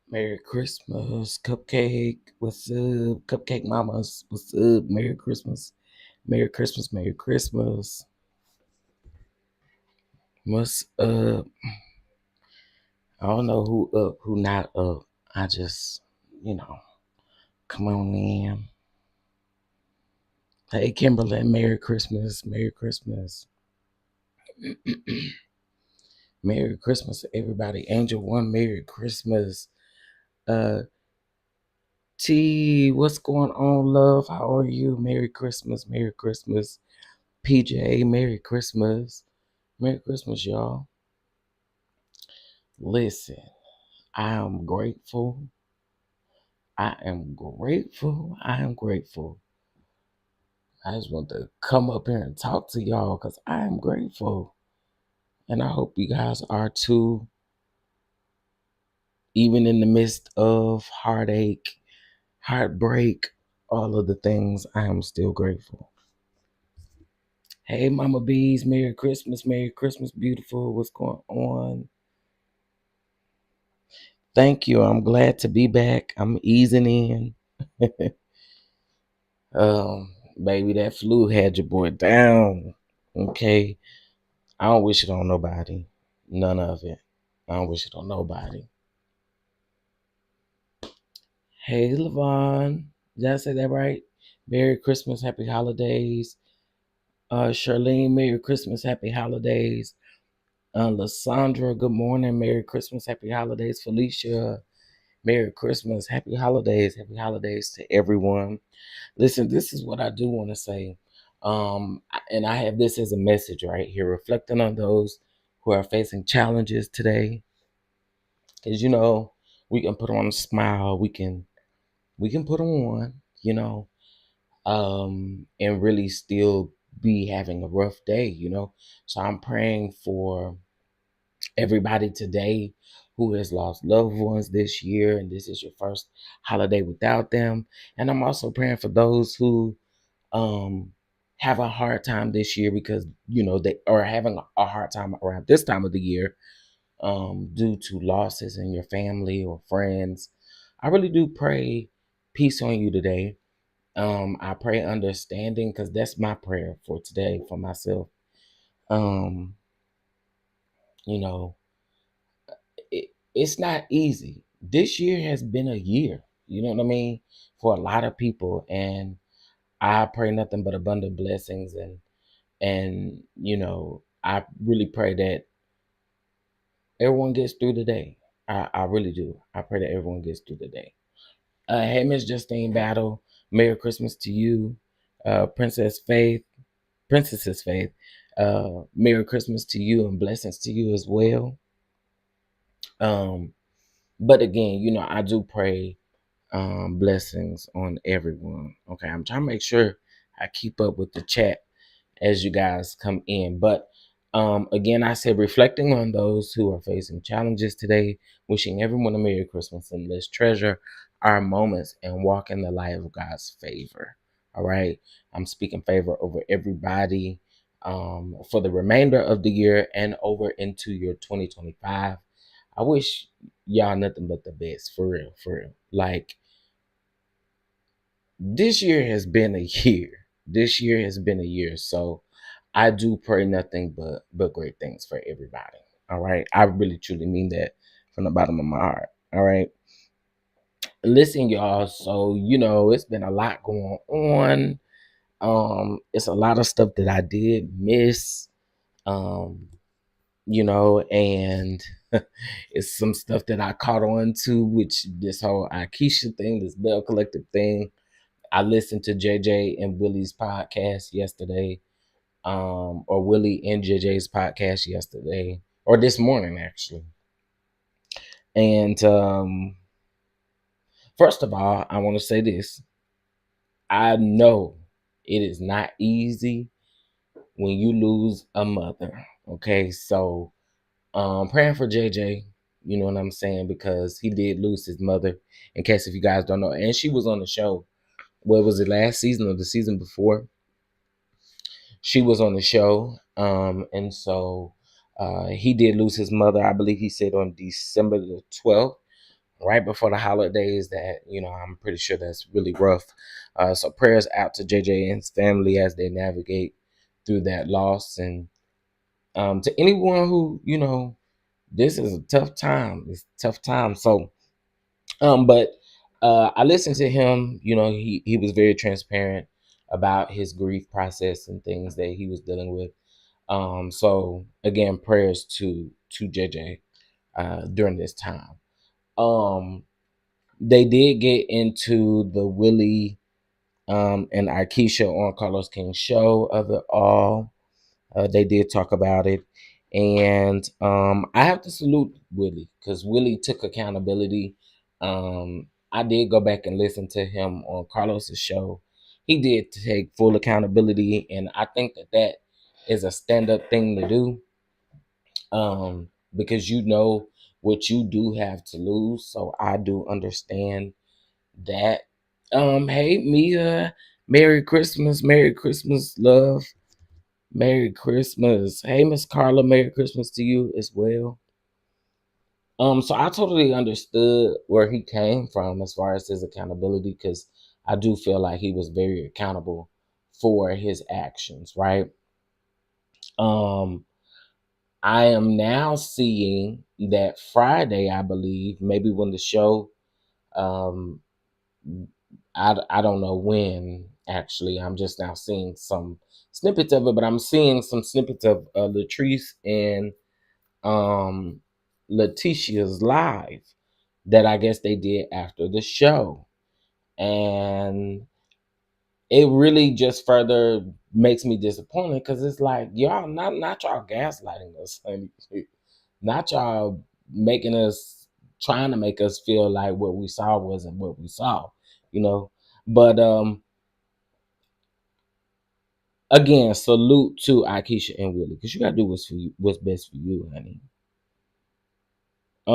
Merry Christmas, Cupcake. What's up? Cupcake Mamas. What's up? Merry Christmas. Merry Christmas. Merry Christmas. What's up? I don't know who up, who not up. I just, you know, come on in. Hey, Kimberly, Merry Christmas. Merry Christmas. Merry Christmas, everybody. Angel One, Merry Christmas. Uh, T, what's going on, love? How are you? Merry Christmas. Merry Christmas. PJ, Merry Christmas. Merry Christmas, y'all. Listen, I am grateful. I am grateful. I am grateful. I just want to come up here and talk to y'all because I am grateful. And I hope you guys are too, even in the midst of heartache, heartbreak, all of the things, I am still grateful. Hey, Mama Bees, Merry Christmas. Merry Christmas, beautiful. What's going on? Thank you. I'm glad to be back. I'm easing in. Baby, that flu had your boy down. Okay. I don't wish it on nobody. None of it. I don't wish it on nobody. Hey, Levon. Did I say that right? Merry Christmas, Happy Holidays. Charlene, Merry Christmas, Happy Holidays. Lysandra, good morning. Merry Christmas, Happy Holidays. Felicia, Merry Christmas, Happy Holidays to everyone. Listen, this is what I do want to say. And I have this as a message right here, reflecting on those who are facing challenges today. Because we can put on a smile, we can put on, and really still be having a rough day. So I'm praying for everybody today who has lost loved ones this year, and this is your first holiday without them. And I'm also praying for those who um have a hard time this year because they are having a hard time around this time of the year due to losses in your family or friends. I really do pray peace on you today. I pray understanding because that's my prayer for today for myself. um you know it's not easy. This year has been a year, you know what I mean, for a lot of people, and I pray nothing but abundant blessings, and I really pray that everyone gets through the day. I really do. I pray that everyone gets through the day. Hey, Miss Justine Battle, Merry Christmas to you. Princess's Faith, Merry Christmas to you and blessings to you as well. Um, but again, I do pray blessings on everyone. Okay, I'm trying to make sure I keep up with the chat as you guys come in. But again, I said reflecting on those who are facing challenges today, wishing everyone a Merry Christmas, and let's treasure our moments and walk in the light of God's favor. All right. I'm speaking favor over everybody for the remainder of the year and over into your 2025. I wish y'all nothing but the best, for real, for real. Like, this year has been a year. This year has been a year. So I do pray nothing but great things for everybody. All right. I really truly mean that from the bottom of my heart. All right. Listen, y'all. So, it's been a lot going on. It's a lot of stuff that I did miss. Um, and it's some stuff that I caught on to, which this whole Akeisha thing, this Bell Collective thing. I listened to JJ and Willie's podcast yesterday, or Willie and JJ's podcast yesterday, or this morning actually. And first of all, I want to say this. I know it is not easy when you lose a mother. Okay, so praying for JJ, you know what I'm saying, because he did lose his mother. In case if you guys don't know, and she was on the show. What was it, last season or the season before? She was on the show, and so he did lose his mother. I believe he said on December the 12th, right before the holidays. That, you know, I'm pretty sure that's really rough. So prayers out to JJ and his family as they navigate through that loss, and to anyone who, you know, this is a tough time. It's a tough time. So, but I listened to him. You know, he was very transparent about his grief process and things that he was dealing with. So again, prayers to JJ during this time. Um, they did get into the Willie and Aikisha on Carlos King's show of it all. They did talk about it. And I have to salute Willie because Willie took accountability. I did go back and listen to him on Carlos's show. He did take full accountability, and I think that that is a stand-up thing to do, because you know what you do have to lose. So I do understand that. Hey Mia, Merry Christmas, love. Merry Christmas. Hey, Miss Carla, Merry Christmas to you as well. So I totally understood where he came from as far as his accountability, because I do feel like he was very accountable for his actions, right? Um, I am now seeing that Friday, I believe, maybe when the show, um, I don't know when actually. I'm just now seeing some snippets of it, but I'm seeing some snippets of Latrice and um Letitia's live that I guess they did after the show. And it really just further makes me disappointed because it's like, y'all, not y'all gaslighting us, honey. Not y'all making us, trying to make us feel like what we saw wasn't what we saw, you know. But again, salute to Aikisha and Willie, because you gotta do what's for you, what's best for you, honey. I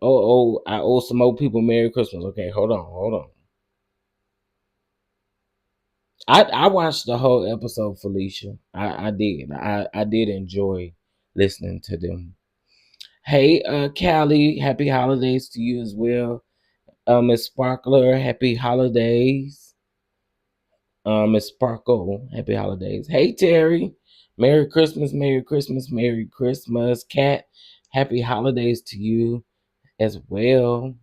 owe some old people Merry Christmas. Okay, hold on. I watched the whole episode, Felicia. I did. I did enjoy listening to them. Hey, Callie, happy holidays to you as well. Miss Sparkler, happy holidays. Miss Sparkle, happy holidays. Hey, Terry, Merry Christmas, Merry Christmas, Merry Christmas. Cat, happy holidays to you as well.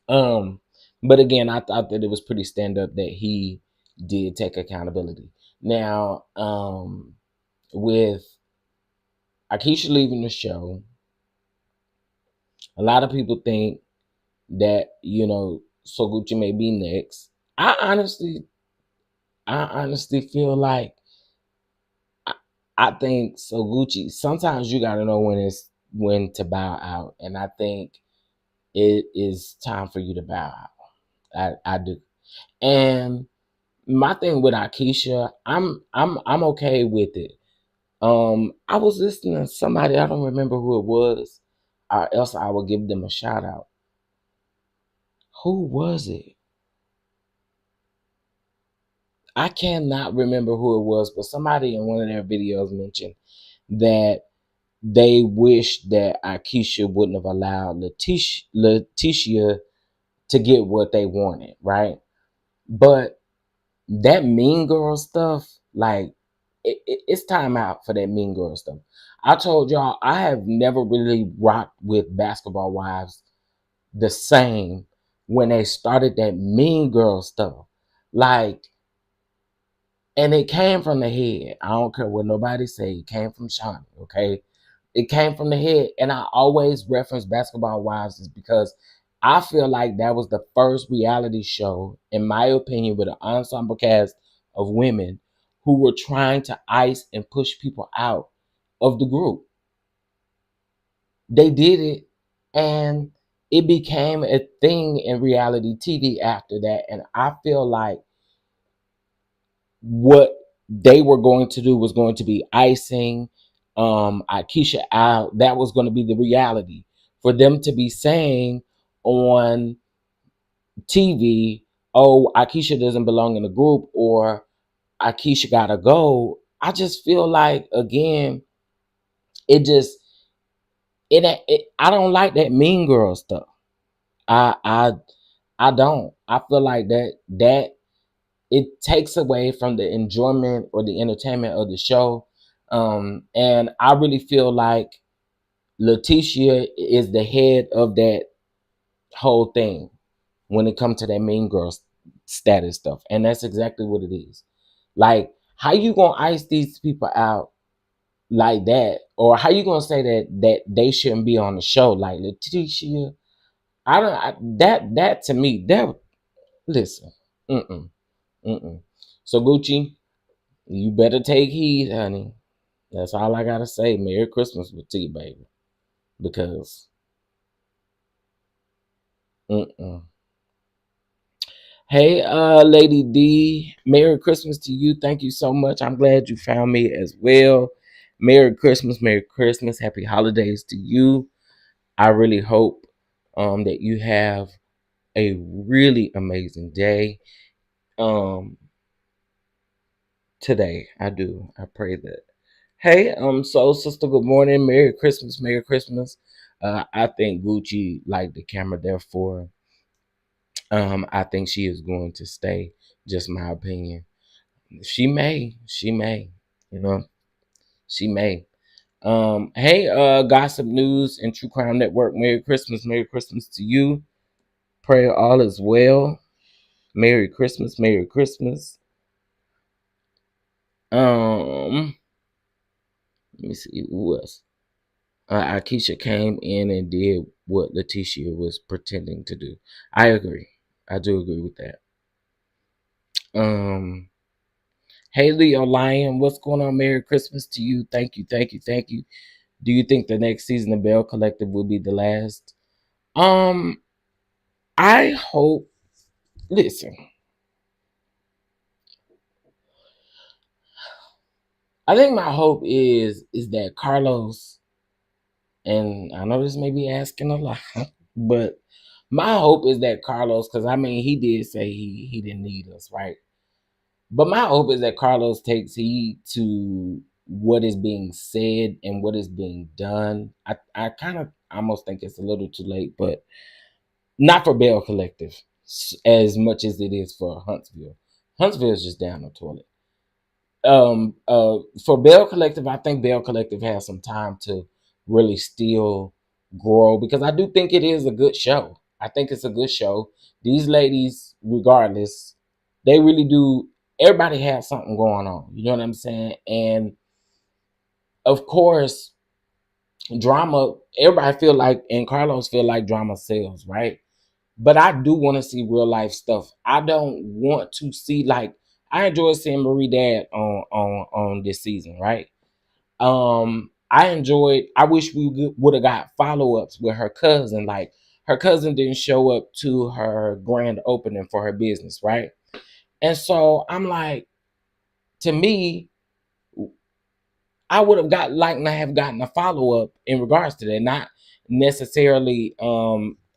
Um, but again, I thought that it was pretty stand up that he did take accountability. Now, with Akeisha leaving the show, a lot of people think that, you know, So Gucci may be next. I honestly, I honestly feel like I, I think So Gucci. Sometimes you gotta know when to bow out, and I think it is time for you to bow out. I do, and my thing with Akeisha, I'm okay with it. I was listening to somebody, I don't remember who it was, or else I would give them a shout out. Who was it? I cannot remember who it was, but somebody in one of their videos mentioned that they wish that Akeisha wouldn't have allowed Letitia to get what they wanted, right? But that Mean Girl stuff, like, it's time out for that Mean Girl stuff. I told y'all I have never really rocked with Basketball Wives the same when they started that Mean Girl stuff. Like, and it came from the head. I don't care what nobody say. It came from Shawnee, okay? It came from the head. And I always reference Basketball Wives is because I feel like that was the first reality show, in my opinion, with an ensemble cast of women who were trying to ice and push people out of the group. They did it And it became a thing in reality TV after that. And I feel like what they were going to do was going to be icing Akeisha out. That was going to be the reality for them to be saying on TV, oh, Akeisha doesn't belong in the group or Akeisha gotta go. I just feel like again, it just it I don't like that mean girl stuff. I I I don't. I feel like that it takes away from the enjoyment or the entertainment of the show. And I really feel like Letitia is the head of that whole thing when it comes to that mean girl status stuff. And that's exactly what it is. Like, how you gonna ice these people out like that? Or how you gonna say that they shouldn't be on the show? Like Letitia, I don't that to me, that listen. Mm-mm. Mm-mm. So Gucci, you better take heed, honey. That's all I gotta say. Merry Christmas to you, baby. Because mm-mm. Hey, Lady D, Merry Christmas to you. Thank you so much. I'm glad you found me as well. Merry Christmas, Happy Holidays to you. I really hope that you have a really amazing day today. I do. I pray that. Hey, so sister, good morning. Merry Christmas, Merry Christmas. I think Gucci like the camera, therefore, I think she is going to stay. Just my opinion. She may, you know, she may. Hey, Gossip News and True Crime Network. Merry Christmas to you. Pray all is well. Merry Christmas, Merry Christmas. Let me see who else. Akeisha came in and did what Letitia was pretending to do. I agree. I do agree with that. Um, hey Leo Lion, what's going on? Merry Christmas to you. Thank you, thank you, thank you. Do you think the next season of Bell Collective will be the last? Um, I hope. Listen, I think my hope is that Carlos, and I know this may be asking a lot, but my hope is that Carlos, because I mean he did say he didn't need us, right? But my hope is that Carlos takes heed to what is being said and what is being done. I kind of almost think it's a little too late, but not for Bell Collective as much as it is for Huntsville. Huntsville is just down the toilet. For Bell Collective, I think Bell Collective has some time to really still grow because I do think it is a good show. I think it's a good show. These ladies, regardless, they really do. Everybody has something going on. You know what I'm saying? And of course, drama. Everybody feel like, and Carlos feel like drama sells, right? But I do want to see real life stuff. I don't want to see like I enjoy seeing Marie Dad on this season, right? I enjoyed. I wish we would have got follow ups with her cousin. Like her cousin didn't show up to her grand opening for her business, right? And so I'm like, to me, I would have got like not have gotten a follow up in regards to that, not necessarily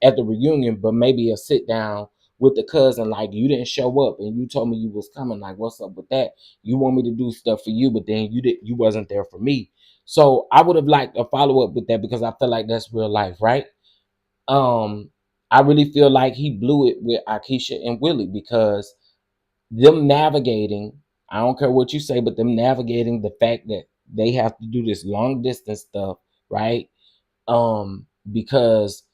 at the reunion, but maybe a sit down with the cousin. Like you didn't show up and you told me you was coming. Like what's up with that? You want me to do stuff for you, but then you wasn't there for me. So I would have liked a follow up with that because I feel like that's real life, right? Um, I really feel like he blew it with Akeisha and Willie because them navigating, I don't care what you say, but them navigating the fact that they have to do this long distance stuff, right? Because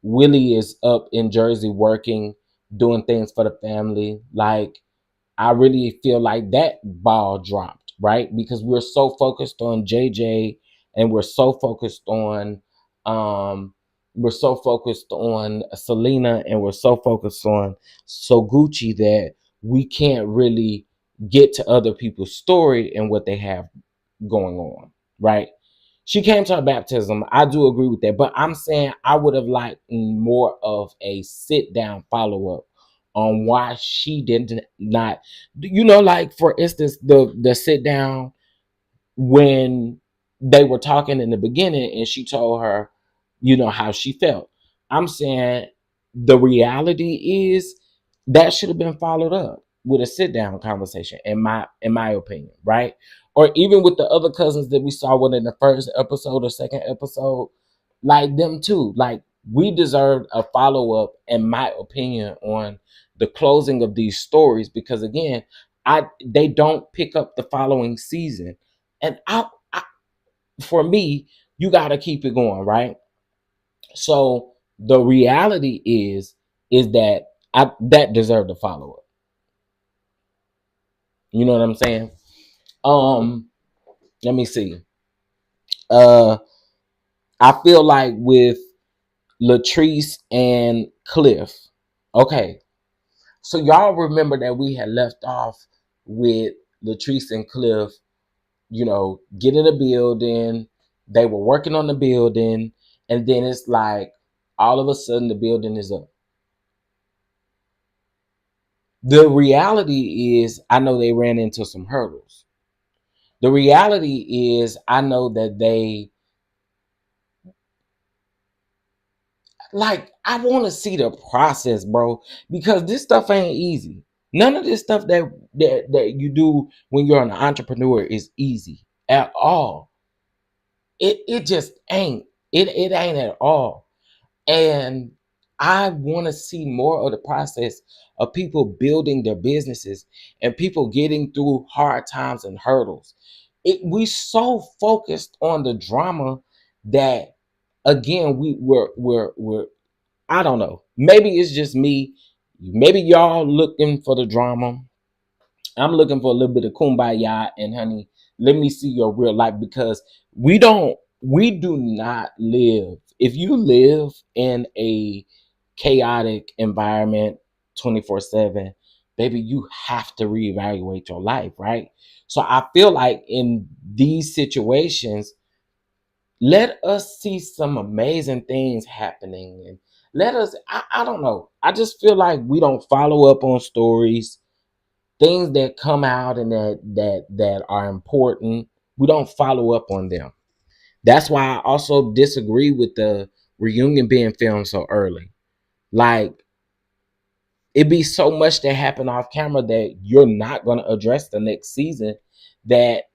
Willie is up in Jersey working, doing things for the family. Like I really feel like that ball dropped, right? Because we're so focused on JJ and um we're so focused on Selena and we're so focused on So Gucci that we can't really get to other people's story and what they have going on, right? She came to her baptism. I do agree with that, but I'm saying I would have liked more of a sit down follow up on why she did not, like for instance, the sit down when they were talking in the beginning and she told her, how she felt. I'm saying the reality is that should have been followed up with a sit down conversation, in my opinion, right? Or even with the other cousins that we saw one in the first episode or second episode, like them too. Like we deserved a follow up, in my opinion, on the closing of these stories because again, they don't pick up the following season and for me, you got to keep it going, right? So the reality is that that deserved a follow up. You know what I'm saying? Um, Let me see. Uh, I feel like with Latrice and Cliff. Okay, so y'all remember that we had left off with Latrice and Cliff, get in the building. They were working on the building, and then it's like all of a sudden the building is up. The reality is, I know they ran into some hurdles. The reality is, I know that they I want to see the process, bro, because this stuff ain't easy. None of this stuff that you do when you're an entrepreneur is easy at all. It just ain't. It ain't at all. And I want to see more of the process of people building their businesses and people getting through hard times and hurdles. We so focused on the drama that again we're I don't know. Maybe it's just me. Maybe y'all looking for the drama. I'm looking for a little bit of kumbaya and honey, let me see your real life because we do not live. If you live in a chaotic environment 24/7, baby, you have to reevaluate your life, right? So I feel like in these situations, let us see some amazing things happening and let us I don't know. I just feel like we don't follow up on stories, things that come out and that are important. We don't follow up on them. That's why I also disagree with the reunion being filmed so early. Like it be so much that happen off camera that you're not going to address the next season, that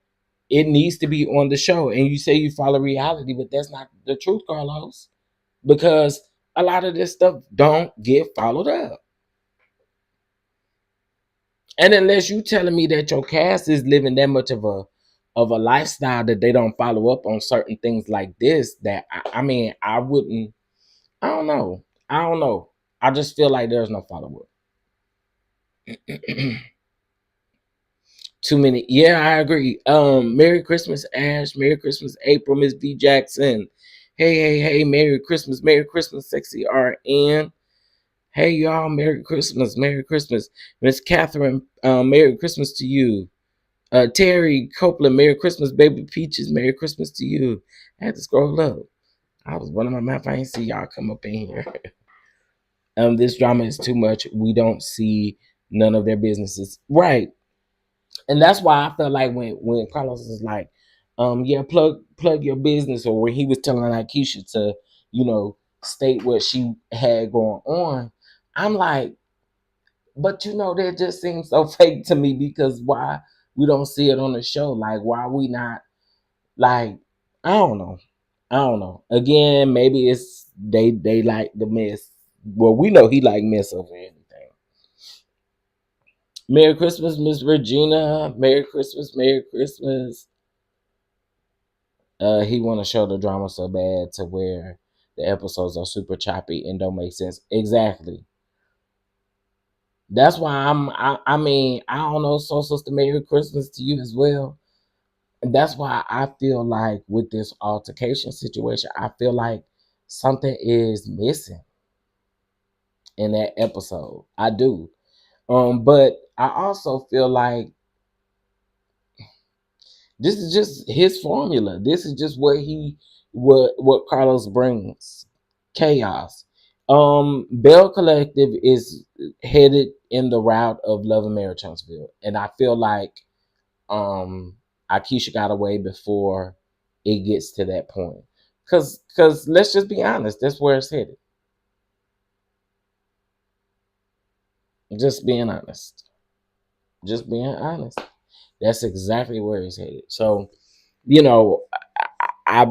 it needs to be on the show. And you say you follow reality, but that's not the truth, Carlos, because a lot of this stuff don't get followed up. And unless you telling me that your cast is living that much of a lifestyle that they don't follow up on certain things like this, that I mean, I wouldn't. I don't know. I don't know. I just feel like there's no follow up. Too many. Yeah, I agree. Merry Christmas, Ash. Merry Christmas, April. Miss V Jackson. Hey. Merry Christmas, sexy RN. Hey y'all, Merry Christmas, Miss Catherine. Merry Christmas to you. Terry Copeland, Merry Christmas, baby Peaches, Merry Christmas to you. I had to scroll up. I was running my mouth. I ain't see y'all come up in here. This drama is too much. We don't see none of their businesses. Right. And that's why I felt like when Carlos was like, yeah, plug your business, or when he was telling Keisha to, state what she had going on, I'm like, but that just seems so fake to me because why we don't see it on the show? Like, why we not like, I don't know. I don't know. Again, maybe it's they like the mess. Well, we know he like mess over anything. Merry Christmas, Miss Regina. Merry Christmas, Merry Christmas. He want to show the drama so bad to where the episodes are super choppy and don't make sense. Exactly. That's why I mean, I don't know, so sister, Merry Christmas to you as well. And that's why I feel like with this altercation situation, I feel like something is missing in that episode. I do. But I also feel like This is just his formula. This is just what Carlos brings. Chaos. Bell Collective is headed in the route of Love and Marriage Huntsville. And I feel like um Akeisha got away before it gets to that point. Cause let's just be honest, that's where it's headed. Just being honest. Just being honest. That's exactly where it's headed. So, you know, I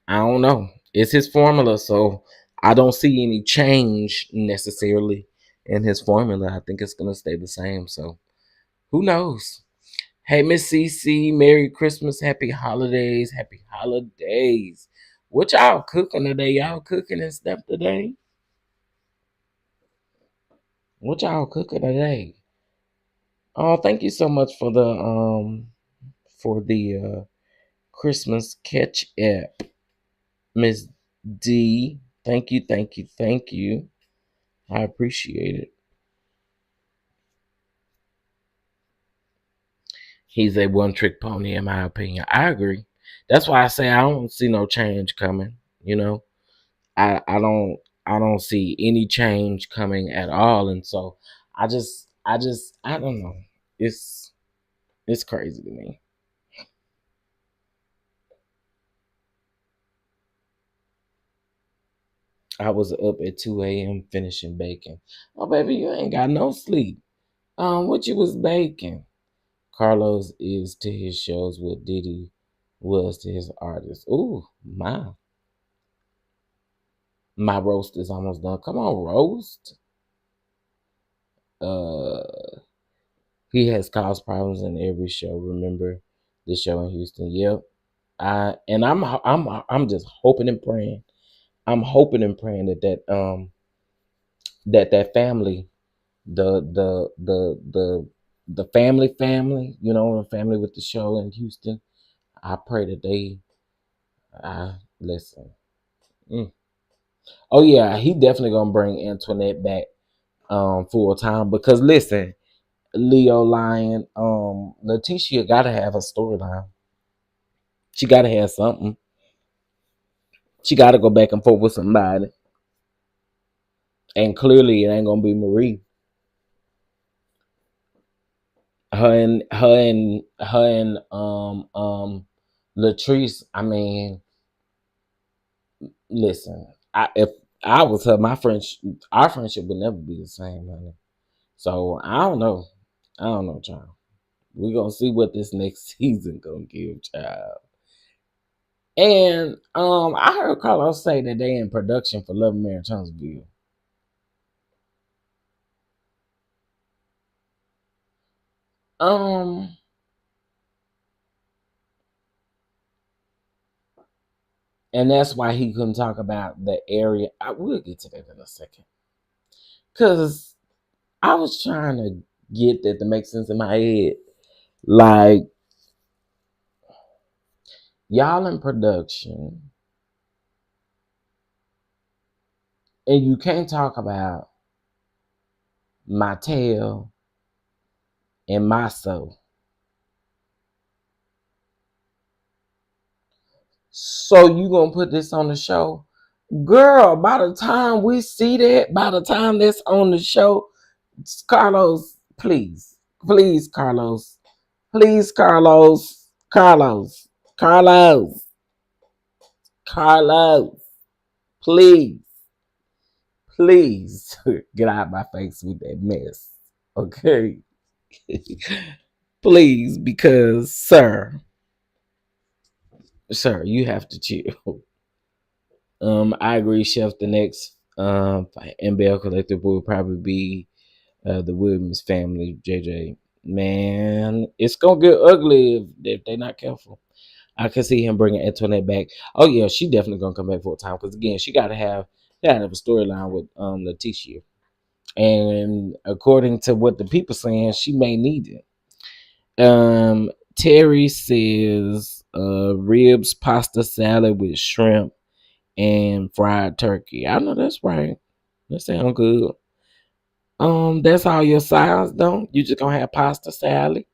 I don't know. It's his formula, so I don't see any change necessarily in his formula. I think it's gonna stay the same. So who knows? Hey, Miss CC, Merry Christmas, Happy Holidays, Happy Holidays. What y'all cooking today? Y'all cooking and stuff today? What y'all cooking today? Oh, thank you so much for the Christmas catch app, Miss D. Thank you, thank you, thank you. I appreciate it. He's a one trick pony, in my opinion. I agree. That's why I say I don't see no change coming. You know, I don't see any change coming at all, and so I don't know. It's it's crazy to me. I was up at 2 a.m. finishing baking. Oh baby, you ain't got no sleep. What you was baking? Carlos is to his shows what Diddy was to his artists. Ooh, my roast is almost done. Come on, roast. Uh, he has caused problems in every show. Remember the show in Houston? Yep. I'm just hoping and praying. I'm hoping and praying that family, the family, you know, the family with the show in Houston. I pray that they listen. Mm. Oh yeah, he definitely gonna bring Antoinette back full time because listen, Leo Lion, Letitia gotta have a storyline. She gotta have something. She gotta go back and forth with somebody. And clearly it ain't gonna be Marie. Her and Latrice, I mean, listen, if I was her, our friendship would never be the same, honey. So I don't know. I don't know, child. We're gonna see what this next season gonna give, child. And I heard Carlos say that they in production for Love and Marriage Huntsville. Um, and that's why he couldn't talk about the area. I will get to that in a second. Cause I was trying to get that to make sense in my head. Like, y'all in production, and you can't talk about my tail and my soul. So you gonna put this on the show? Girl, by the time we see that, by the time that's on the show, Carlos, please, please, Carlos, please, Carlos, Carlos, Carlos, Carlos, please, please get out of my face with that mess. Okay. Please, because sir, you have to chill. I agree, Chef. The next NBL collective will probably be the Williams family, JJ. Man, it's gonna get ugly if they're not careful. I can see him bringing Antoinette back. Oh yeah, she definitely gonna come back full time because again, she gotta have a storyline with Letitia. And according to what the people saying, she may need it. Terry says ribs, pasta salad with shrimp and fried turkey. I know that's right. That sounds good. That's all your sides, though. You just gonna have pasta salad.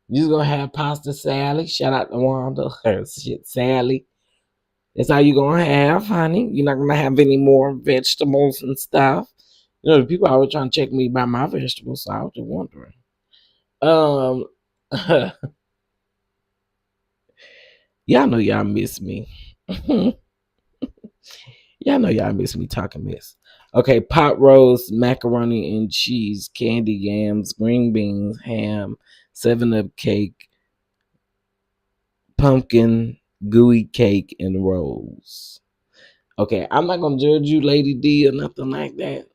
You just gonna have pasta Sally. Shout out to Wanda. Her shit Sally. That's all you gonna have, honey. You're not gonna have any more vegetables and stuff. You know, the people always trying to check me by my vegetables, so I was just wondering. Um, y'all know y'all miss me. Y'all know y'all miss me talking mess. Okay, pot roast, macaroni and cheese, candy yams, green beans, ham, 7-Up cake, pumpkin, gooey cake, and rolls. Okay, I'm not gonna judge you, Lady D, or nothing like that.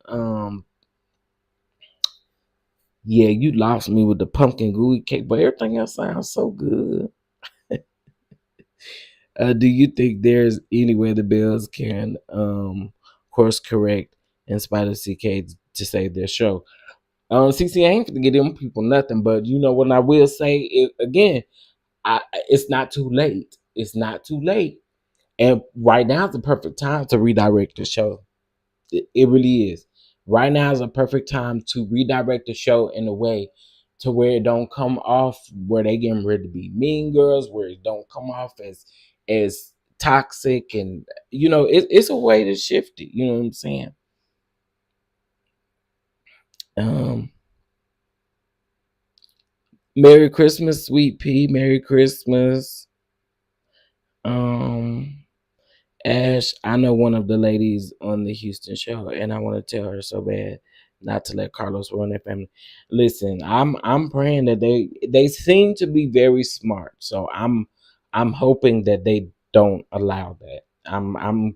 Yeah, you lost me with the pumpkin gooey cake, but everything else sounds so good. Do you think there's any way the Bills can course correct in spite of CK to save their show? CC ain't gonna get them people nothing, but you know what I will say it, again, it's not too late. It's not too late, and right now is the perfect time to redirect the show. It really is. Right now is a perfect time to redirect the show in a way to where it don't come off where they getting ready to be mean girls, where it don't come off as toxic, and it's a way to shift it. You know what I'm saying? Um, Merry Christmas, Sweet Pea. Merry Christmas. Um, Ash, I know one of the ladies on the Houston show, and I want to tell her so bad not to let Carlos ruin their family. Listen, I'm praying that they seem to be very smart, so I'm hoping that they don't allow that. I'm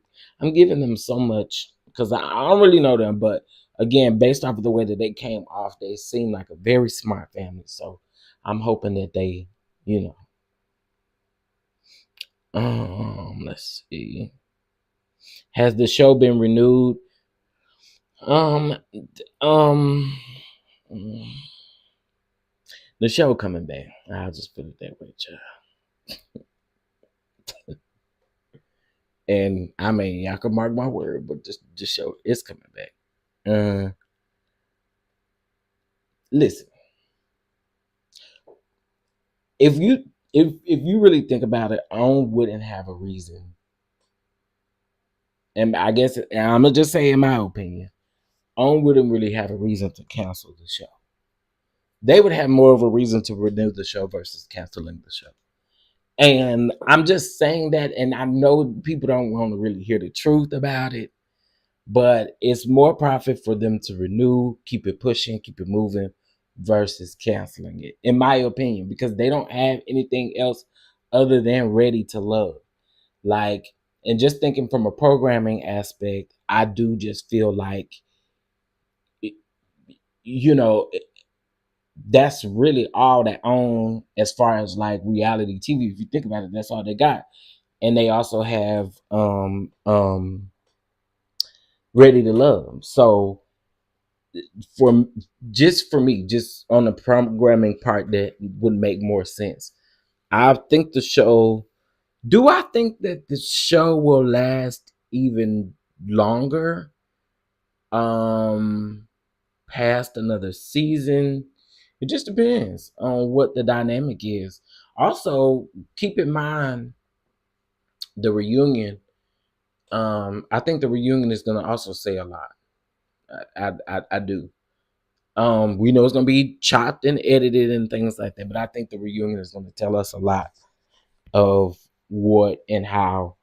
giving them so much because I don't really know them, but again, based off of the way that they came off, they seem like a very smart family. So I'm hoping that they, you know, let's see. Has the show been renewed? Um, um, mm, the show coming back. I'll just put it that way, child. And I mean, y'all can mark my word, but just show it's coming back. Uh, Listen, if you really think about it, OWN wouldn't have a reason, and I guess and I'm gonna just say, in my opinion, OWN wouldn't really have a reason to cancel the show. They would have more of a reason to renew the show versus canceling the show. And I'm just saying that, and I know people don't want to really hear the truth about it, but it's more profit for them to renew, keep it pushing, keep it moving, versus canceling it, in my opinion, because they don't have anything else other than Ready to Love. Like, and just thinking from a programming aspect, I do just feel like, you know, that's really all that own as far as like reality TV. If you think about it, that's all they got. And they also have Ready to Love. So for for me, just on the programming part, that would make more sense. I think the show. Do I think that the show will last even longer? Um, Past another season. It just depends on what the dynamic is. Also, keep in mind the reunion. I think the reunion is gonna also say a lot. I do. We know it's gonna be chopped and edited and things like that, but I think the reunion is gonna tell us a lot of what and how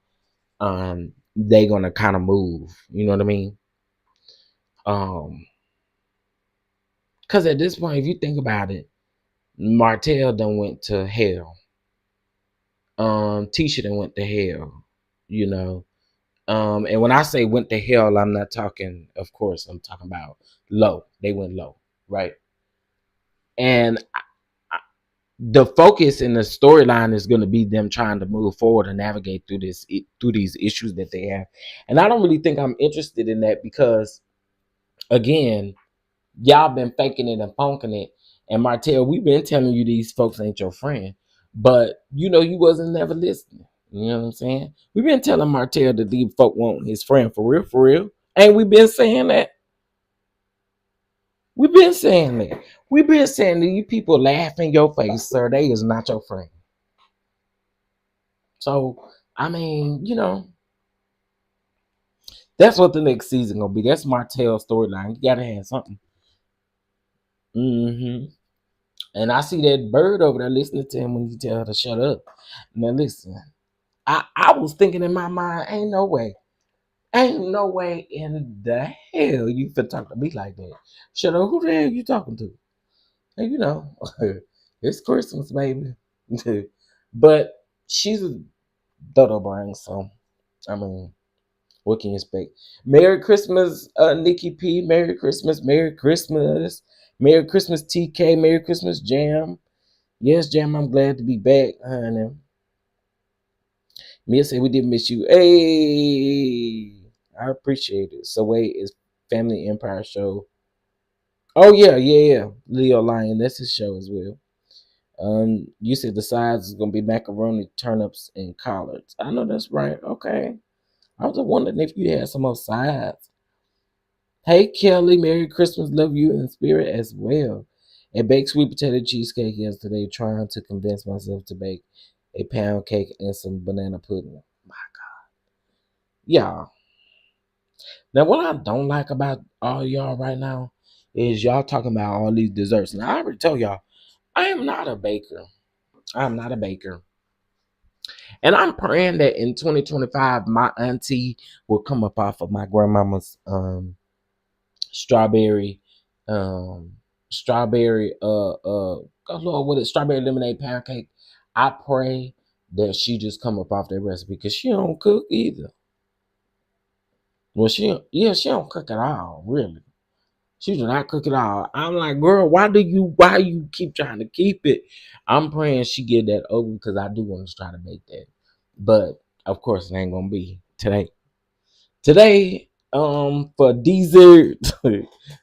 they gonna kind of move. You know what I mean? Um, because at this point, if you think about it, Martell done went to hell. Tisha done went to hell. You know. And when I say went to hell, I'm not talking. Of course, I'm talking about low. They went low, right? And the focus in the storyline is going to be them trying to move forward and navigate through through these issues that they have. And I don't really think I'm interested in that because, again, y'all been faking it and funking it. And Martell, we've been telling you these folks ain't your friend, but you wasn't never listening. You know what I'm saying? We've been telling Martell that these folk want his friend for real, for real. Ain't we been saying that? We've been saying that. We've been saying that you people laugh in your face, sir. They is not your friend. So, I mean, that's what the next season gonna be. That's Martell's storyline. You gotta have something. hmm And I see that bird over there listening to him when you tell her to shut up. Now listen, I was thinking in my mind, ain't no way in the hell you fit talk to me like that. Shut up. Who the hell you talking to? And it's Christmas, baby. But she's a dodo brain, so I mean, what can you expect? Merry Christmas, Nikki P. Merry Christmas, Merry Christmas, Merry Christmas, TK. Merry Christmas, Jam. Yes, Jam. I'm glad to be back, honey. Mia said we did miss you. Hey, I appreciate it. So wait, is Family Empire show? Oh yeah. Leo Lion, that's his show as well. You said the sides is gonna be macaroni, turnips, and collards. I know that's right. Okay. I was wondering if you had some more sides. Hey Kelly, Merry Christmas, love you in spirit as well. I baked sweet potato cheesecake yesterday, trying to convince myself to bake a pound cake and some banana pudding. Yeah. Now what I don't like about all y'all right now is y'all talking about all these desserts. Now I already told y'all, I am not a baker. I'm not a baker. And I'm praying that in 2025, my auntie will come up off of my grandmama's strawberry, um, strawberry, oh Lord, what is strawberry lemonade pound cake? I pray that she just come up off that recipe because she don't cook either. Well, she don't cook at all, really. She do not cook at all. I'm like, girl, why you keep trying to keep it? I'm praying she get that over because I do want to try to make that. But of course it ain't gonna be today. Today, for dessert,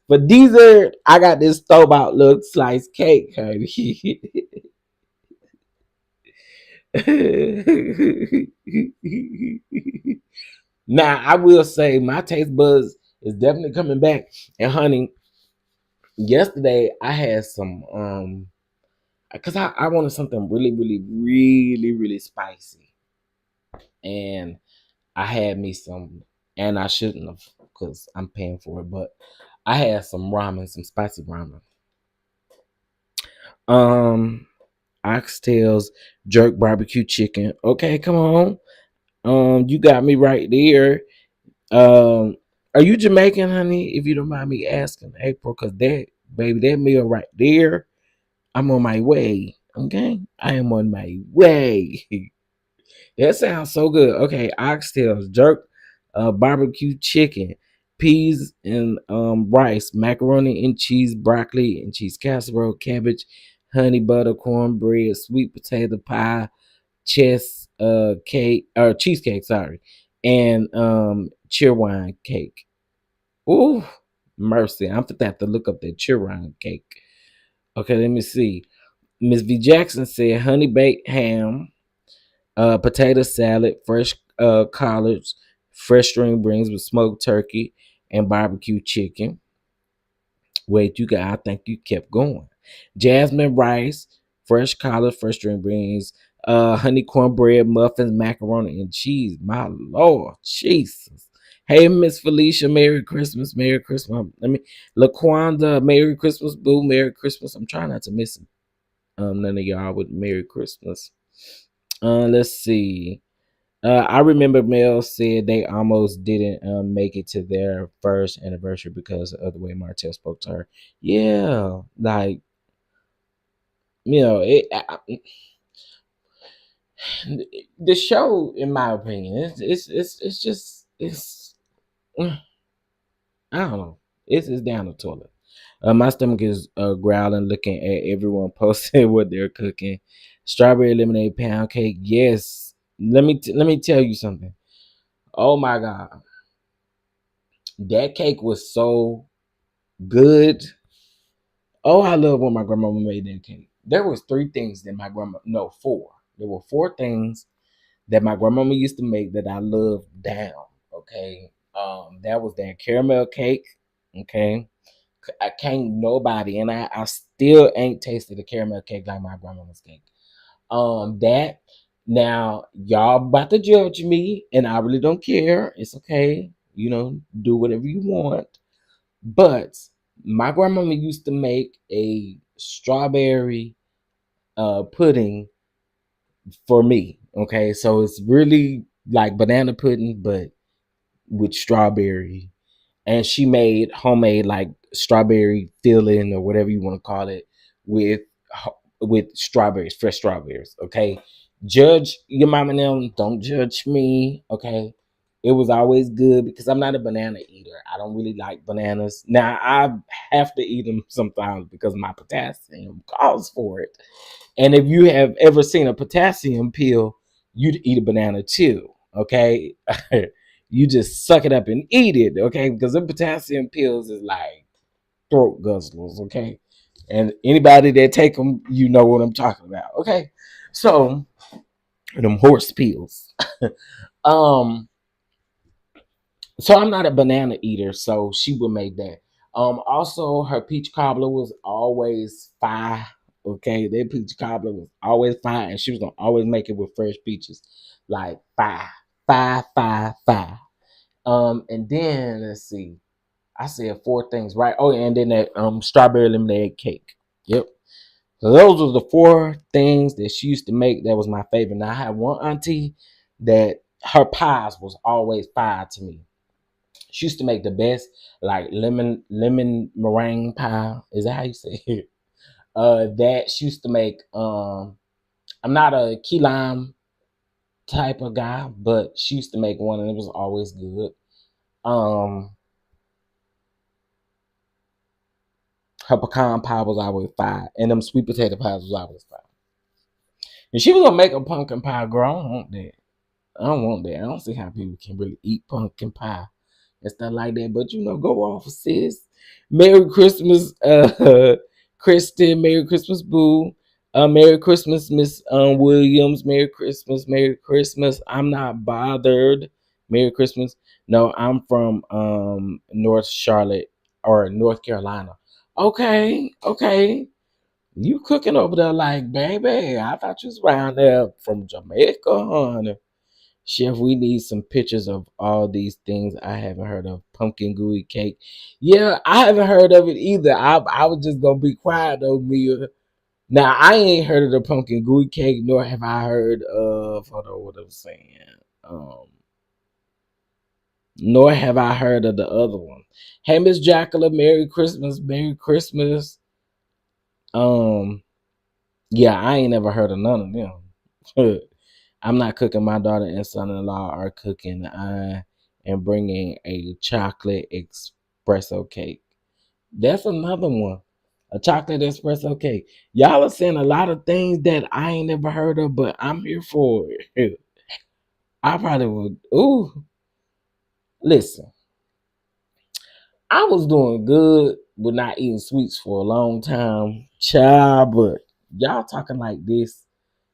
for dessert, I got this store bought little slice cake, honey. Now I will say my taste buds is definitely coming back. And honey, yesterday I had some because I wanted something really, really, really, really spicy. And I had me some, and I shouldn't have because I'm paying for it, but I had some ramen, some spicy ramen. Um, Oxtails, jerk barbecue chicken. Okay, come on. You got me right there. Um, are you Jamaican, honey? If you don't mind me asking, April, because that baby, that meal right there, I'm on my way. Okay, I am on my way. That sounds so good. Okay, oxtails, jerk, barbecue chicken, peas and rice, macaroni and cheese, broccoli and cheese casserole, cabbage, honey butter, cornbread, sweet potato pie, chess cake or cheesecake, sorry, and cheerwine cake. Ooh, mercy. I'm gonna have to look up that cheerwine cake. Okay, let me see. Miss V Jackson said honey baked ham, potato salad, fresh collards, fresh string beans with smoked turkey and barbecue chicken. Wait, I think you kept going. Jasmine rice, fresh collard, fresh string beans, honey cornbread, muffins, macaroni, and cheese. My Lord, Jesus. Hey, Miss Felicia, Merry Christmas, Merry Christmas. Laquanda, Merry Christmas, Boo, Merry Christmas. I'm trying not to miss none of y'all with Merry Christmas. Let's see. I remember Mel said they almost didn't make it to their first anniversary because of the way Martell spoke to her. Yeah, like it. The show, in my opinion, it's just I don't know. It's down the toilet. My stomach is growling looking at everyone posting what they're cooking. Strawberry lemonade pound cake. Yes. Let me tell you something. Oh my god. That cake was so good. Oh, I love when my grandmama made that cake. There was three things that my grandma no, four. There were four things that my grandmama used to make that I loved down. Okay. That was that caramel cake. Okay. I can't nobody, and I still ain't tasted a caramel cake like my grandmama's cake. That now y'all about to judge me, and I really don't care. It's okay, do whatever you want. But my grandmama used to make a strawberry pudding for me. Okay, so it's really like banana pudding, but with strawberry, and she made homemade like strawberry filling or whatever you want to call it with strawberries, fresh strawberries. Okay, judge your mom and them. Don't judge me. Okay, it was always good because I'm not a banana eater. I don't really like bananas. Now I have to eat them sometimes because my potassium calls for it. And if you have ever seen a potassium pill, you'd eat a banana too. Okay. You just suck it up and eat it. Okay. Because the potassium pills is like throat guzzlers. Okay. And anybody that take them, you know what I'm talking about. Okay. So, them horse pills. um, so I'm not a banana eater, so she would make that. Also her peach cobbler was always fire. Okay, that peach cobbler was always fire, and she was gonna always make it with fresh peaches, like fire, fire, fire, fire. And then let's see, I said four things, right? Oh, and then that strawberry lemonade cake. Yep. So those were the four things that she used to make. That was my favorite. Now I had one auntie that her pies was always fire to me. She used to make the best like lemon meringue pie. Is that how you say it? That she used to make. I'm not a key lime type of guy, but she used to make one and it was always good. Um, Her pecan pie was always fire, and them sweet potato pies was always fire. And she was gonna make a pumpkin pie, girl. I don't want that. I don't want that. I don't see how people can really eat pumpkin pie and stuff like that. But go off, sis. Merry Christmas, Kristen. Merry Christmas, Boo. Merry Christmas, Miss Williams. Merry Christmas. Merry Christmas. I'm not bothered. Merry Christmas. No, I'm from North Charlotte or North Carolina. Okay, okay. You cooking over there like, baby? I thought you was around there from Jamaica, honey. Chef, we need some pictures of all these things I haven't heard of. Pumpkin gooey cake. Yeah, I haven't heard of it either. I was just gonna be quiet though, Mia. Now I ain't heard of the pumpkin gooey cake, nor have I heard of hold on what I'm saying. Um, Nor have I heard of the other one. Hey Miss Jacqueline, Merry Christmas, Merry Christmas. Um, yeah, I ain't never heard of none of them. I'm not cooking. My daughter and son-in-law are cooking. I am bringing a chocolate espresso cake. That's another one. A chocolate espresso cake. Y'all are saying a lot of things that I ain't never heard of, but I'm here for it. I probably would. Ooh, listen. I was doing good with not eating sweets for a long time, child. But y'all talking like this.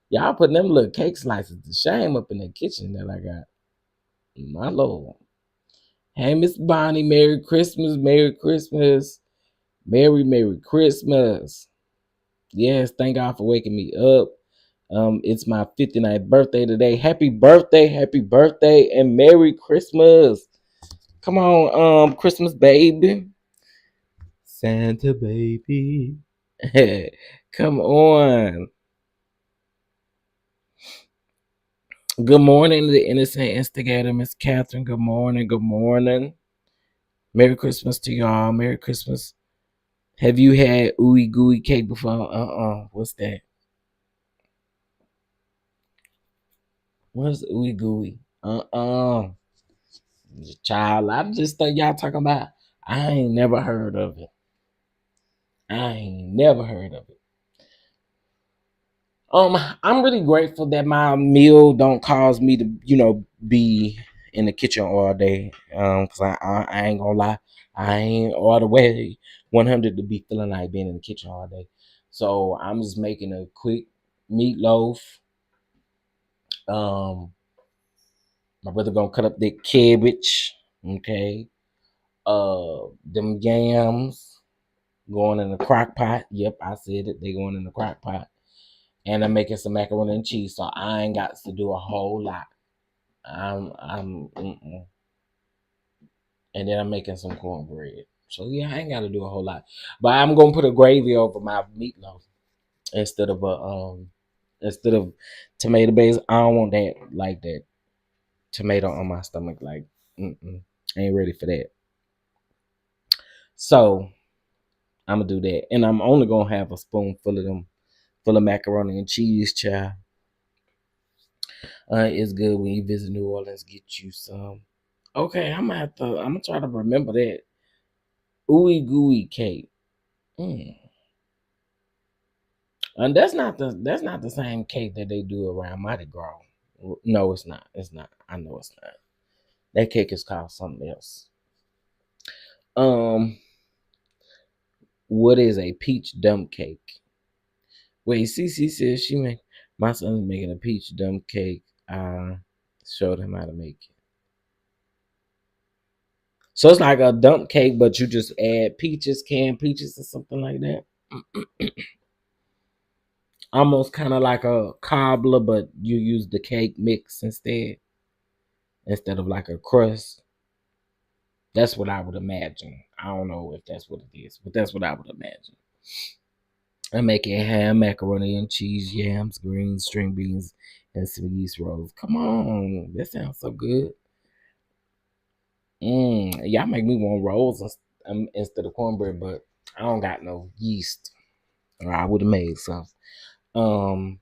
Y'all putting them little cake slices to shame up in the kitchen that I got. My lord. Hey, Miss Bonnie, Merry Christmas, Merry Christmas, Merry Christmas. Yes, thank God for waking me up. It's my 59th birthday today. Happy birthday, and Merry Christmas. Come on, Christmas baby. Santa baby. Come on. Good morning, the innocent instigator, Miss Catherine. Good morning, good morning. Merry Christmas to y'all. Merry Christmas. Have you had ooey gooey cake before? What's that? What's ooey gooey? Child, I just thought y'all talking about. I ain't never heard of it. I ain't never heard of it. I'm really grateful that my meal don't cause me to, be in the kitchen all day. Cause I ain't gonna lie, I ain't all the way 100 to be feeling like being in the kitchen all day. So I'm just making a quick meatloaf. Um, my brother gonna cut up that cabbage, okay? Them yams. going in the crock pot. Yep, I said it. They going in the crock pot. And I'm making some macaroni and cheese, so I ain't got to do a whole lot. I'm and then I'm making some cornbread. So yeah, I ain't got to do a whole lot, but I'm gonna put a gravy over my meatloaf instead of instead of tomato base. I don't want that like that tomato on my stomach. Like, I ain't ready for that. So I'm gonna do that, and I'm only gonna have a spoonful of them, full of macaroni and cheese, child. It's good when you visit New Orleans. Get you some. Okay, I'm gonna have to. I'm gonna try to remember that ooey gooey cake. Mm. And that's not the same cake that they do around Mardi Gras. No, it's not. It's not. I know it's not. That cake is called something else. Um, what is a peach dump cake? Wait, CC says she make my son's making a peach dump cake. I showed him how to make it. So it's like a dump cake, but you just add peaches, canned peaches, or something like that. Almost kind of like a cobbler, but you use the cake mix instead of like a crust. That's what I would imagine. I don't know if that's what it is, but that's what I would imagine. I'm making ham, macaroni and cheese, yams, greens, string beans, and some yeast rolls. Come on, that sounds so good. Y'all make me want rolls instead of cornbread, but I don't got no yeast, or I would have made some. Um,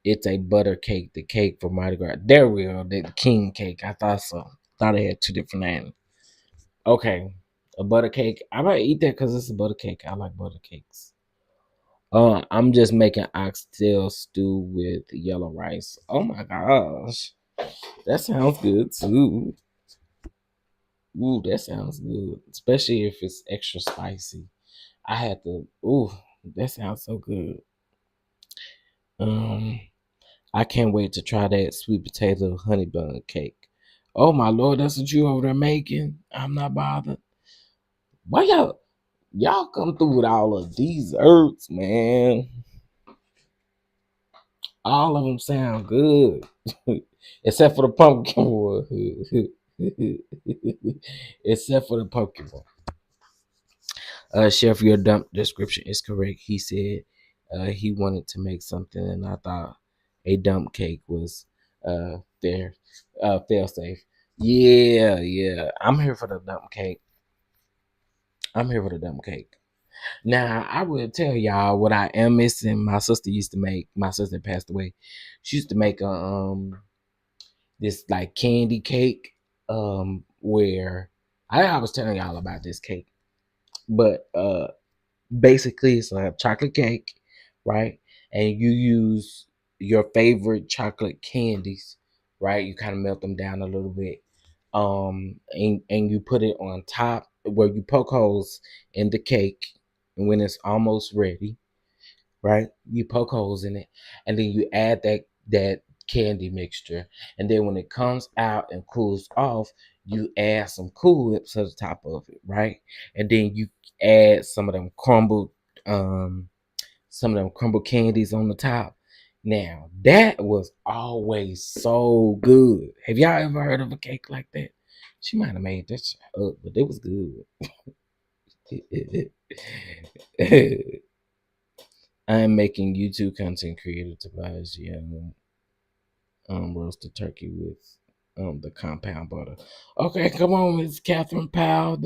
it's a butter cake, the cake for Mardi Gras. There we go, the king cake. I thought so. Thought it had two different names. Okay, a butter cake. I might eat that because it's a butter cake. I like butter cakes. I'm just making oxtail stew with yellow rice. Oh my gosh, that sounds good too. Ooh, that sounds good, especially if it's extra spicy. I had to. Ooh, that sounds so good. Um, I can't wait to try that sweet potato honey bun cake. Oh my lord, that's what you over there making? I'm not bothered. Why y'all come through with all of these herbs, man? All of them sound good, except for the pumpkin one. Except for the pumpkin one. Chef, your dump description is correct. He said he wanted to make something, and I thought a dump cake was fair, fail safe. Yeah, yeah. I'm here for the dump cake. I'm here for the dump cake. Now, I will tell y'all what I am missing. My sister used to make. My sister passed away. She used to make a this like candy cake where I was telling y'all about this cake, but basically it's a chocolate cake, right? And you use your favorite chocolate candies, right? You kind of melt them down a little bit, and you put it on top where you poke holes in the cake, and when it's almost ready, right? You poke holes in it, and then you add that candy mixture, and then when it comes out and cools off, you add some Cool Whip to the top of it, right? And then you add um some of them crumbled candies on the top. Now that was always so good. Have y'all ever heard of a cake like that? She might have made that shit up, but it was good. I'm making YouTube content creator Tobias Young roasted turkey with the compound butter. Okay, come on, Miss Catherine Powell.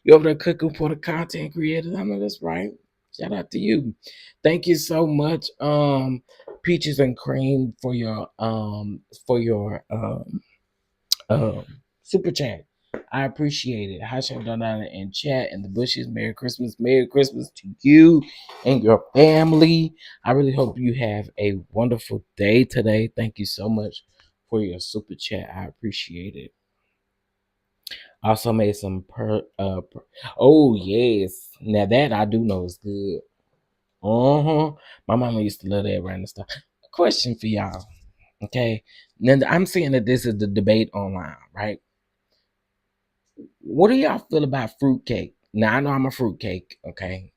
You over there cooking for the content creators. I know that's right. Shout out to you. Thank you so much, Peaches and Cream for your um super chat. I appreciate it. Hashem Donana in chat and the bushes. Merry Christmas. Merry Christmas to you and your family. I really hope you have a wonderful day today. Thank you so much for your super chat. I appreciate it. Also made some oh yes. Now that I do know is good. Uh-huh. My mama used to love that random stuff. Question for y'all. Okay. Now I'm seeing that this is the debate online, right? What do y'all feel about fruitcake? Now I know I'm a fruitcake, okay,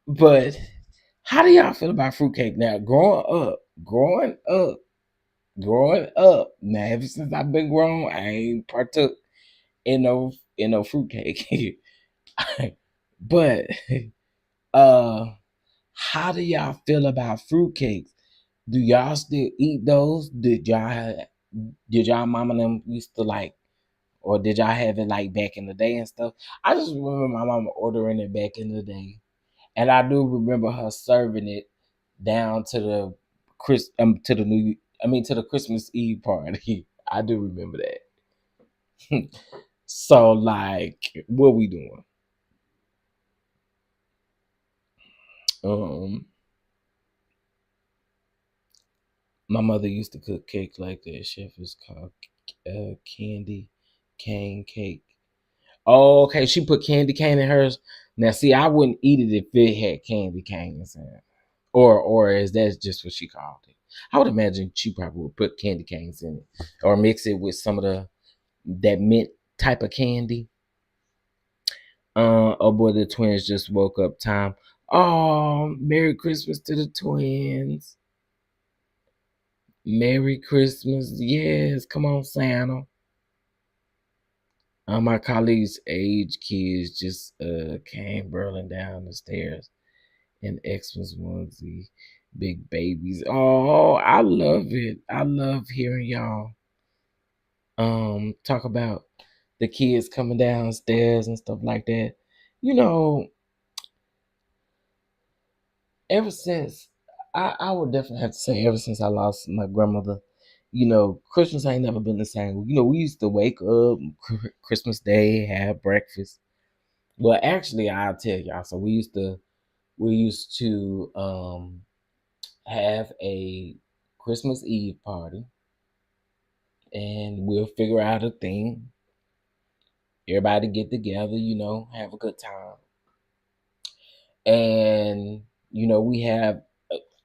but how do y'all feel about fruitcake now? Growing up. Now ever since I've been grown, I ain't partook in no fruitcake. But uh, how do y'all feel about fruitcakes? Do y'all still eat those? Did y'all mama them used to like, or did y'all have it like back in the day and stuff? I just remember my mama ordering it back in the day, and I do remember her serving it down to the to the to the Christmas Eve party. I do remember that. So like, what we doing? Um, my mother used to cook cake like that. Chef is called candy cane cake. Oh, okay. She put candy cane in hers. Now, see, I wouldn't eat it if it had candy canes in it, or is that just what she called it? I would imagine she probably would put candy canes in it, or mix it with some of that mint type of candy. Oh boy, the twins just woke up. Time. Oh, Merry Christmas to the twins. Merry Christmas. Yes, come on, Santa. My colleagues' age kids just came burling down the stairs in Xmas onesie, big babies. Oh, I love it. I love hearing y'all talk about the kids coming downstairs and stuff like that. You know, ever since I would definitely have to say ever since I lost my grandmother, Christmas ain't never been the same. We used to wake up Christmas Day, have breakfast. Well, actually, I'll tell y'all. So we used to have a Christmas Eve party, and we'll figure out a thing. Everybody get together, have a good time, and we have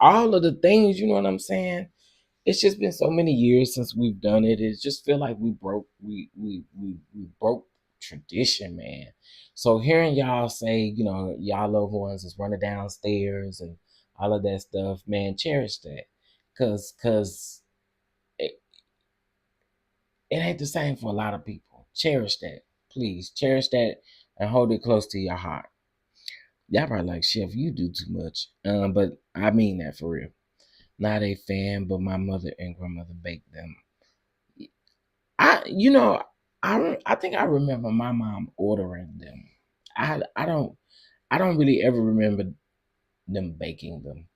all of the things. You know what I'm saying? It's just been so many years since we've done it. It just feel like we broke tradition, man. So hearing y'all say, y'all loved ones is running downstairs and all of that stuff, man, cherish that. Cause it, it ain't the same for a lot of people. Cherish that. Please cherish that and hold it close to your heart. Y'all probably like, Chef, you do too much. But I mean that for real. Not a fan, but my mother and grandmother baked them. I you know I think I remember my mom ordering them. I don't really ever remember them baking them.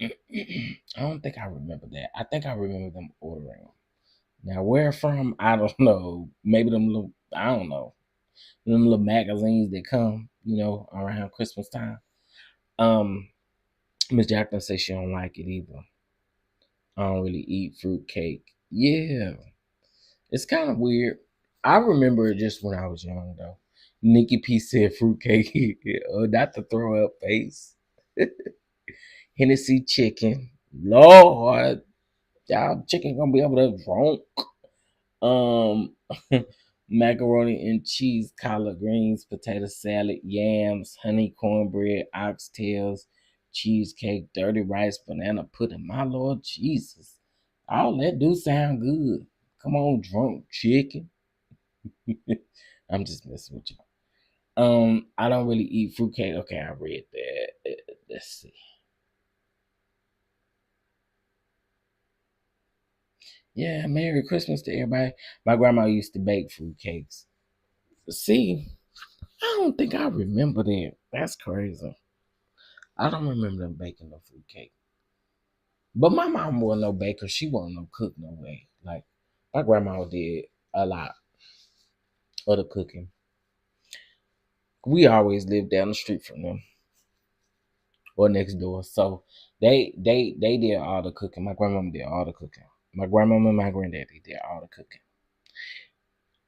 I don't think I remember that. I think I remember them ordering them. Now where from? I don't know. Maybe them little, I don't know, them little magazines that come around Christmas time. Um, Miss Jackson says she don't like it either. I don't really eat fruit cake. Yeah, it's kind of weird. I remember it just when I was young though. Nikki P said fruitcake. Not the throw up face. Hennessy chicken. Lord, y'all chicken gonna be able to drunk. Um, macaroni and cheese, collard greens, potato salad, yams, honey cornbread, oxtails, cheesecake, dirty rice, banana pudding. My Lord Jesus, all that do sound good. Come on, drunk chicken. I'm just messing with you. I don't really eat fruitcake. Okay, I read that. Let's see. Yeah, Merry Christmas to everybody. My grandma used to bake fruitcakes. See, I don't think I remember that. That's crazy. I don't remember them baking no fruitcake. But my mom wasn't no baker. She wasn't no cook no way. Like my grandma did a lot of the cooking. We always lived down the street from them or next door. So they did all the cooking. My grandmama did all the cooking. My grandmama and my granddaddy did all the cooking.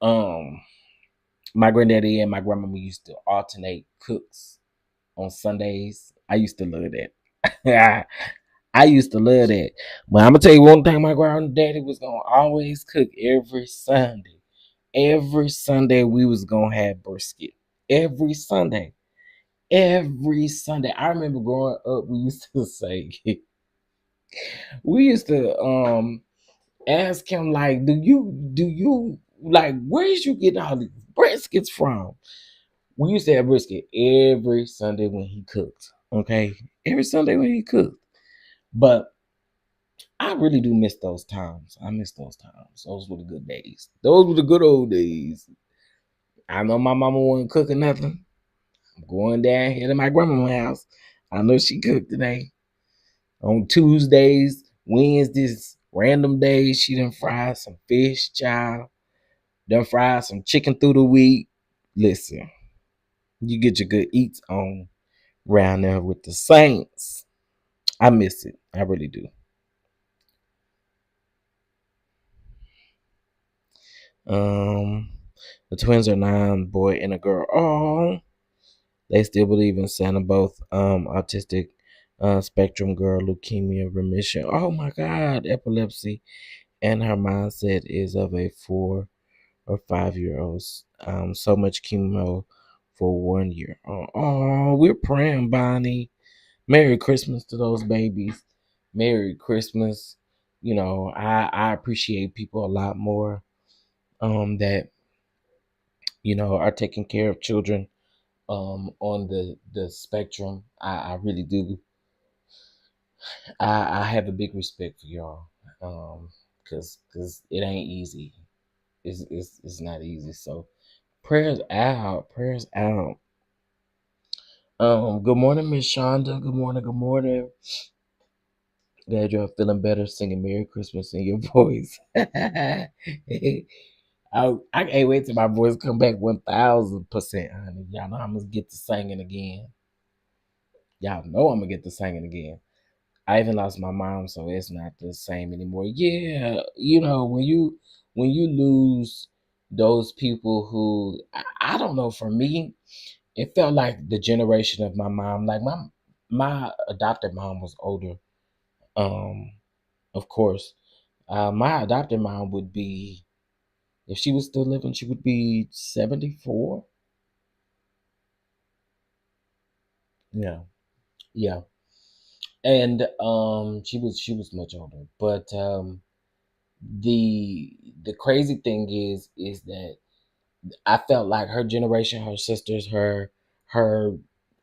Um, my granddaddy and my grandmama used to alternate cooks on Sundays. I used to love that. I used to love that. But I'm gonna tell you one thing: my granddaddy was gonna always cook every Sunday. Every Sunday we was gonna have brisket. Every Sunday. Every Sunday. I remember growing up, we used to say, we used to ask him like, do you like where's you getting all these briskets from? We used to have brisket every Sunday when he cooked. Okay, every Sunday when he cooked. But I really do miss those times. I miss those times. Those were the good days. Those were the good old days. I know my mama wasn't cooking nothing. I'm going down here to my grandma's house. I know she cooked today. On Tuesdays, Wednesdays, random days, she done fried some fish, child. Done fried some chicken through the week. Listen, you get your good eats on around there with the Saints. I miss it. I really do. Um, the twins are 9, boy and a girl. Oh, they still believe in Santa. Both autistic spectrum girl, leukemia remission. Oh my God, epilepsy, and her mindset is of a 4 or 5 year olds. So much chemo for 1 year. Oh, we're praying, Bonnie. Merry Christmas to those babies. Merry Christmas. You know, I appreciate people a lot more that are taking care of children on the spectrum. I really do. I have a big respect for y'all. Cause it ain't easy. It's not easy. So prayers out. Prayers out. Good morning, Miss Shonda. Good morning, good morning. Glad you're feeling better singing Merry Christmas in your voice. I can't wait till my voice come back 1000%, honey. Y'all know I'm gonna get to singing again. Y'all know I'm gonna get to singing again. I even lost my mom, so it's not the same anymore. Yeah, when you lose those people who I don't know. For me, it felt like the generation of my mom. Like my adopted mom was older. Um, of course, my adopted mom would be, if she was still living, she would be 74. Yeah, yeah, and she was much older. But the crazy thing is that I felt like her generation, her sisters, her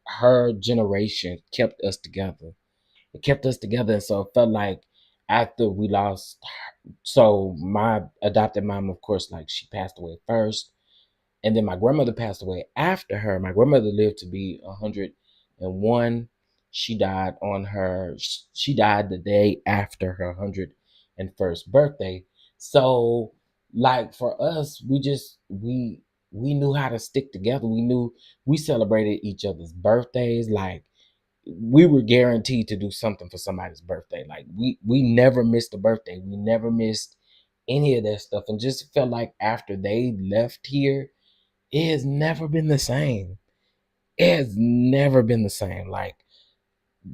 her generation kept us together. It kept us together, and so it felt like after we lost. So my adopted mom, of course, like she passed away first, and then my grandmother passed away after her. My grandmother lived to be 101. She died the day after her 101st birthday. So like for us, we knew how to stick together. We knew we celebrated each other's birthdays. Like we were guaranteed to do something for somebody's birthday. Like we never missed a birthday. We never missed any of that stuff. And just felt like after they left here, it has never been the same. It has never been the same. Like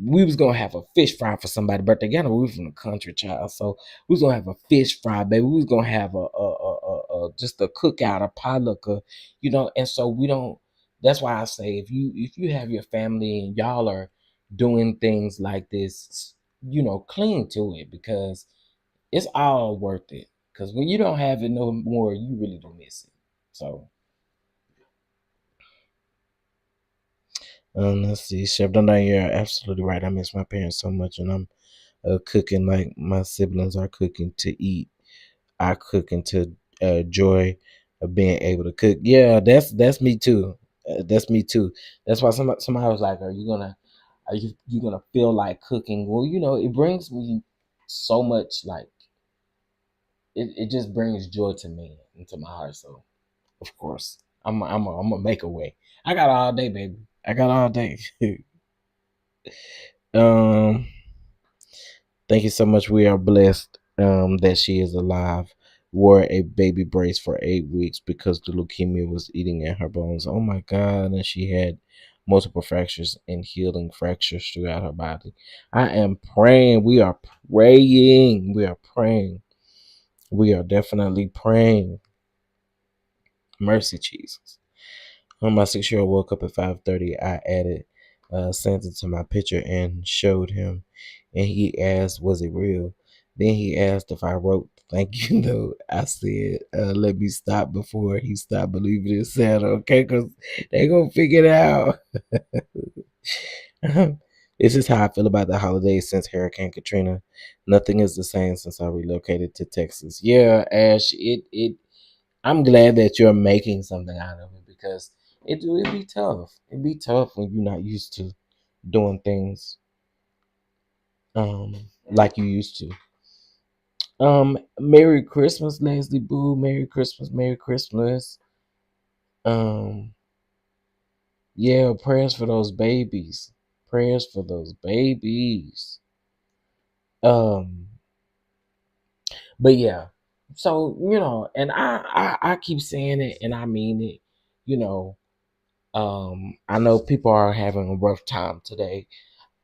we was gonna have a fish fry for somebody's birthday. Again, we was from the country, child, so we was gonna have a fish fry, baby. We was gonna have a just a cookout, a potluck, And so we don't. That's why I say if you have your family and y'all are doing things like this, cling to it because it's all worth it. Because when you don't have it no more, you really do miss it. So let's see, Chef Dundee, you're absolutely right. I miss my parents so much, and I'm cooking like my siblings are cooking to eat. I cooking to joy of being able to cook. Yeah, that's me too. That's me too. That's why somebody was like, "Are you gonna feel like cooking?" Well, it brings me so much. Like it just brings joy to me into my heart. So of course, I'm gonna make a way. I got all day, baby. I got all day. um. Thank you so much. We are blessed that she is alive. Wore a baby brace for 8 weeks because the leukemia was eating at her bones. Oh my God. And she had multiple fractures and healing fractures throughout her body. I am praying. We are praying. We are praying. We are definitely praying. Mercy, Jesus. When my 6-year-old woke up at 5:30, I added Santa to my picture and showed him, and he asked, "Was it real?" Then he asked if I wrote "thank you" note. I said, "Let me stop before he stopped believing in Santa, okay? Because they gonna figure it out." This is how I feel about the holidays since Hurricane Katrina. Nothing is the same since I relocated to Texas. Yeah, Ash, it I'm glad that you're making something out of it because it'd be tough. It'd be tough when you're not used to doing things like you used to. Merry Christmas, Leslie Boo. Merry Christmas, Merry Christmas. Um, yeah, prayers for those babies. Prayers for those babies. Um, but yeah. So, and I keep saying it and I mean it, you know. I know people are having a rough time today.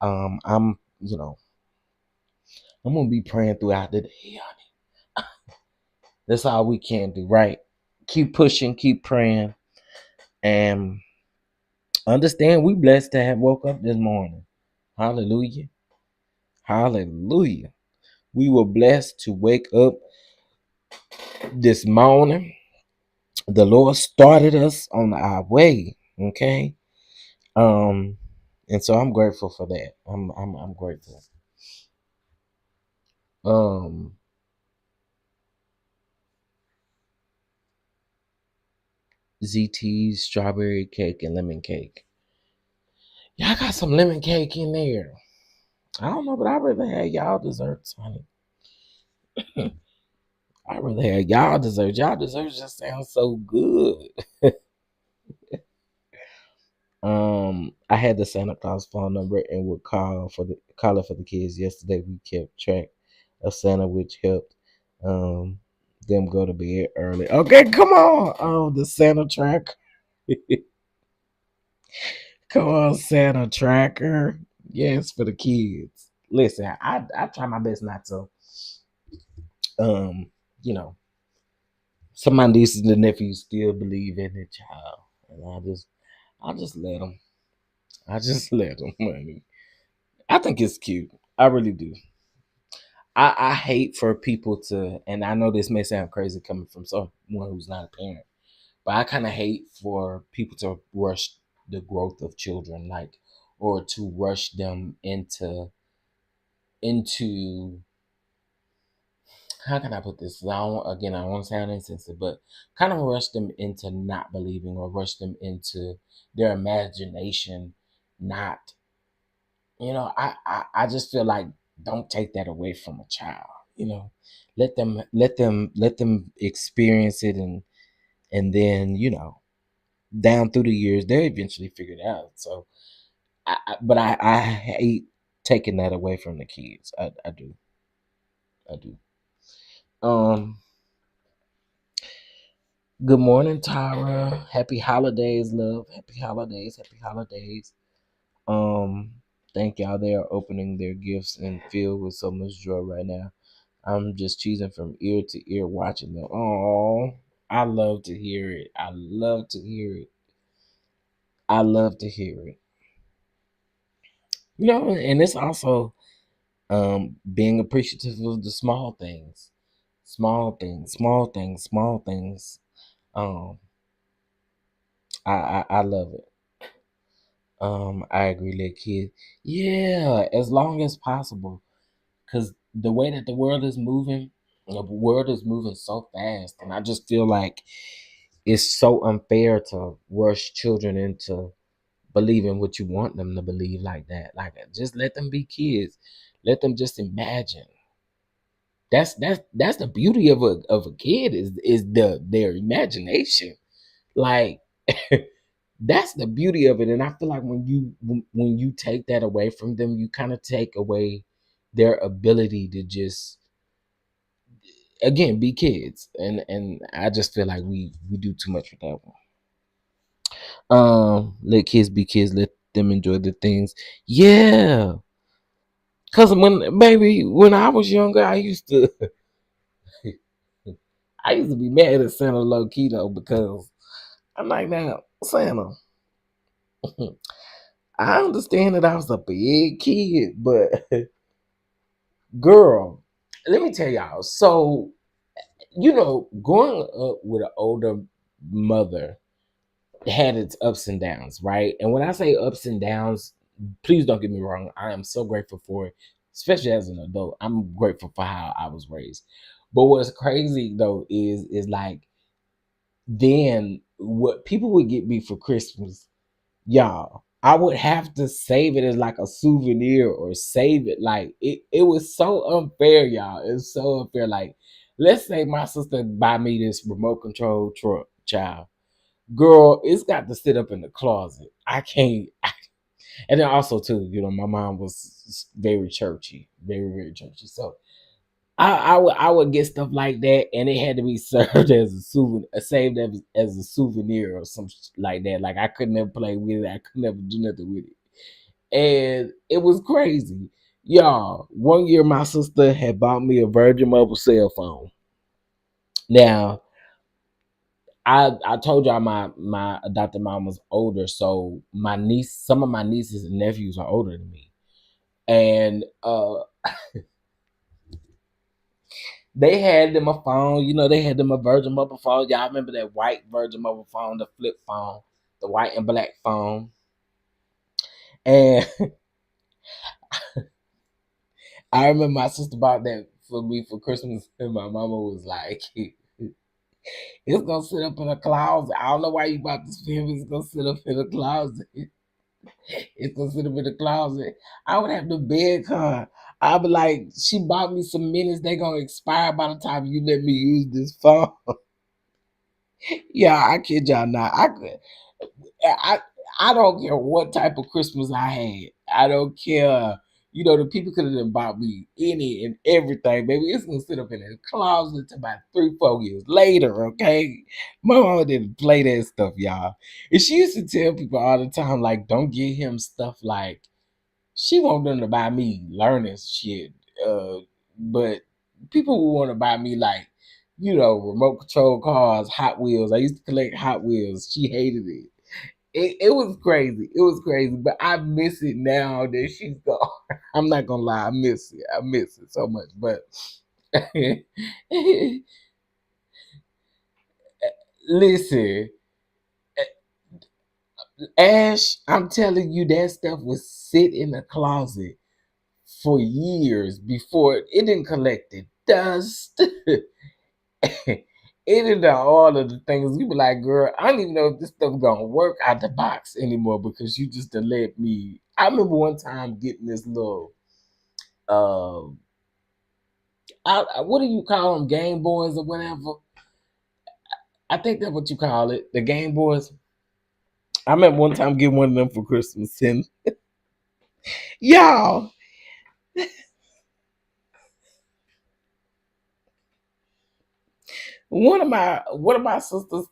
I'm, I'm gonna be praying throughout the day, honey. That's all we can do, right? Keep pushing, keep praying, and understand we blessed to have woke up this morning. Hallelujah. Hallelujah. We were blessed to wake up this morning. The Lord started us on our way. Okay. Um, and so I'm grateful for that. I'm grateful. Um, ZT's strawberry cake and lemon cake. Y'all got some lemon cake in there. I don't know, but I rather have y'all desserts, honey. I rather have y'all desserts. Y'all desserts just sound so good. I had the Santa Claus phone number and would call it for the kids. Yesterday we kept track of Santa, which helped them go to bed early. Okay, come on. Oh, the Santa track. Come on, Santa tracker. Yes, for the kids. Listen, I try my best not to um, you know, some of my nieces and nephews still believe in the child. And I just let them. I just let them, honey. I think it's cute. I really do. I hate for people to, and I know this may sound crazy coming from someone who's not a parent, but I kind of hate for people to rush the growth of children, like, or to rush them into how can I put this? I don't want to sound insensitive, but kind of rush them into not believing or rush them into their imagination not, I just feel like don't take that away from a child, you know. Let them experience it and then, down through the years they eventually figure it out. So but I hate taking that away from the kids. I do. I do. Um Good morning, Tyra. Happy holidays, love. Happy holidays. Happy holidays. Um, Thank y'all. They are opening their gifts and filled with so much joy right now. I'm just cheesing from ear to ear watching them. Oh, I love to hear it. I love to hear it. I love to hear it. And it's also being appreciative of the small things. Small things, small things, small things. Um, I love it. I agree, little kid. Yeah, as long as possible. Cause the way that the world is moving so fast, and I just feel like it's so unfair to rush children into believing what you want them to believe like that. Like, just let them be kids. Let them just imagine. That's the beauty of a kid is their imagination. Like that's the beauty of it. And I feel like when you take that away from them, you kind of take away their ability to just again be kids. And I just feel like we do too much with that one. Let kids be kids, let them enjoy the things. Yeah. Cause when I was younger, I used to be mad at Santa low key though, because I'm like, now, Santa, I understand that I was a big kid, but girl, let me tell y'all. So, growing up with an older mother had its ups and downs, right? And when I say ups and downs, please don't get me wrong. I am so grateful for it, especially as an adult. I'm grateful for how I was raised. But what's crazy though is like then what people would get me for Christmas, y'all. I would have to save it as like a souvenir or save it. Like it was so unfair, y'all. It's so unfair. Like, let's say my sister buy me this remote control truck, child. Girl, it's got to sit up in the closet. I can't. And then also too, my mom was very churchy, very very churchy. So I would get stuff like that, and it had to be served as a souvenir, saved as a souvenir or some like that. Like I could never play with it. I could never do nothing with it, and it was crazy, y'all. One year, my sister had bought me a Virgin Mobile cell phone. Now, I told y'all my adopted mom was older, so some of my nieces and nephews are older than me, and they had them a phone. They had them a Virgin Mobile phone. Y'all remember that white Virgin Mobile phone, the flip phone, the white and black phone. And I remember my sister bought that for me for Christmas, and my mama was like, "It's gonna sit up in a closet. I don't know why you bought this film. It's gonna sit up in a closet. It's gonna sit up in the closet." I would have to beg her. I'd be like, "She bought me some minutes. They gonna expire by the time you let me use this phone." Yeah, I kid y'all not. I I don't care what type of Christmas I had. I don't care. The people could have bought me any and everything, baby. It's gonna sit up in a closet to about 3, 4 years later, okay? My mama didn't play that stuff, y'all. And she used to tell people all the time, like, don't get him stuff like she want them to buy me learning shit. But people who want to buy me like, remote control cars, Hot Wheels. I used to collect Hot Wheels. She hated it. It was crazy. It was crazy. But I miss it now that she's gone. I'm not gonna lie, I miss it. I miss it so much. But listen, Ash, I'm telling you, that stuff would sit in the closet for years before it didn't collect the dust. It didn't all of the things. You be like, girl, I don't even know if this stuff gonna work out the box anymore because you just done let me. I remember one time getting this little um what do you call them, Game Boys or whatever? I think that's what you call it, the Game Boys. I remember one time getting one of them for Christmas, and y'all, one of my sister's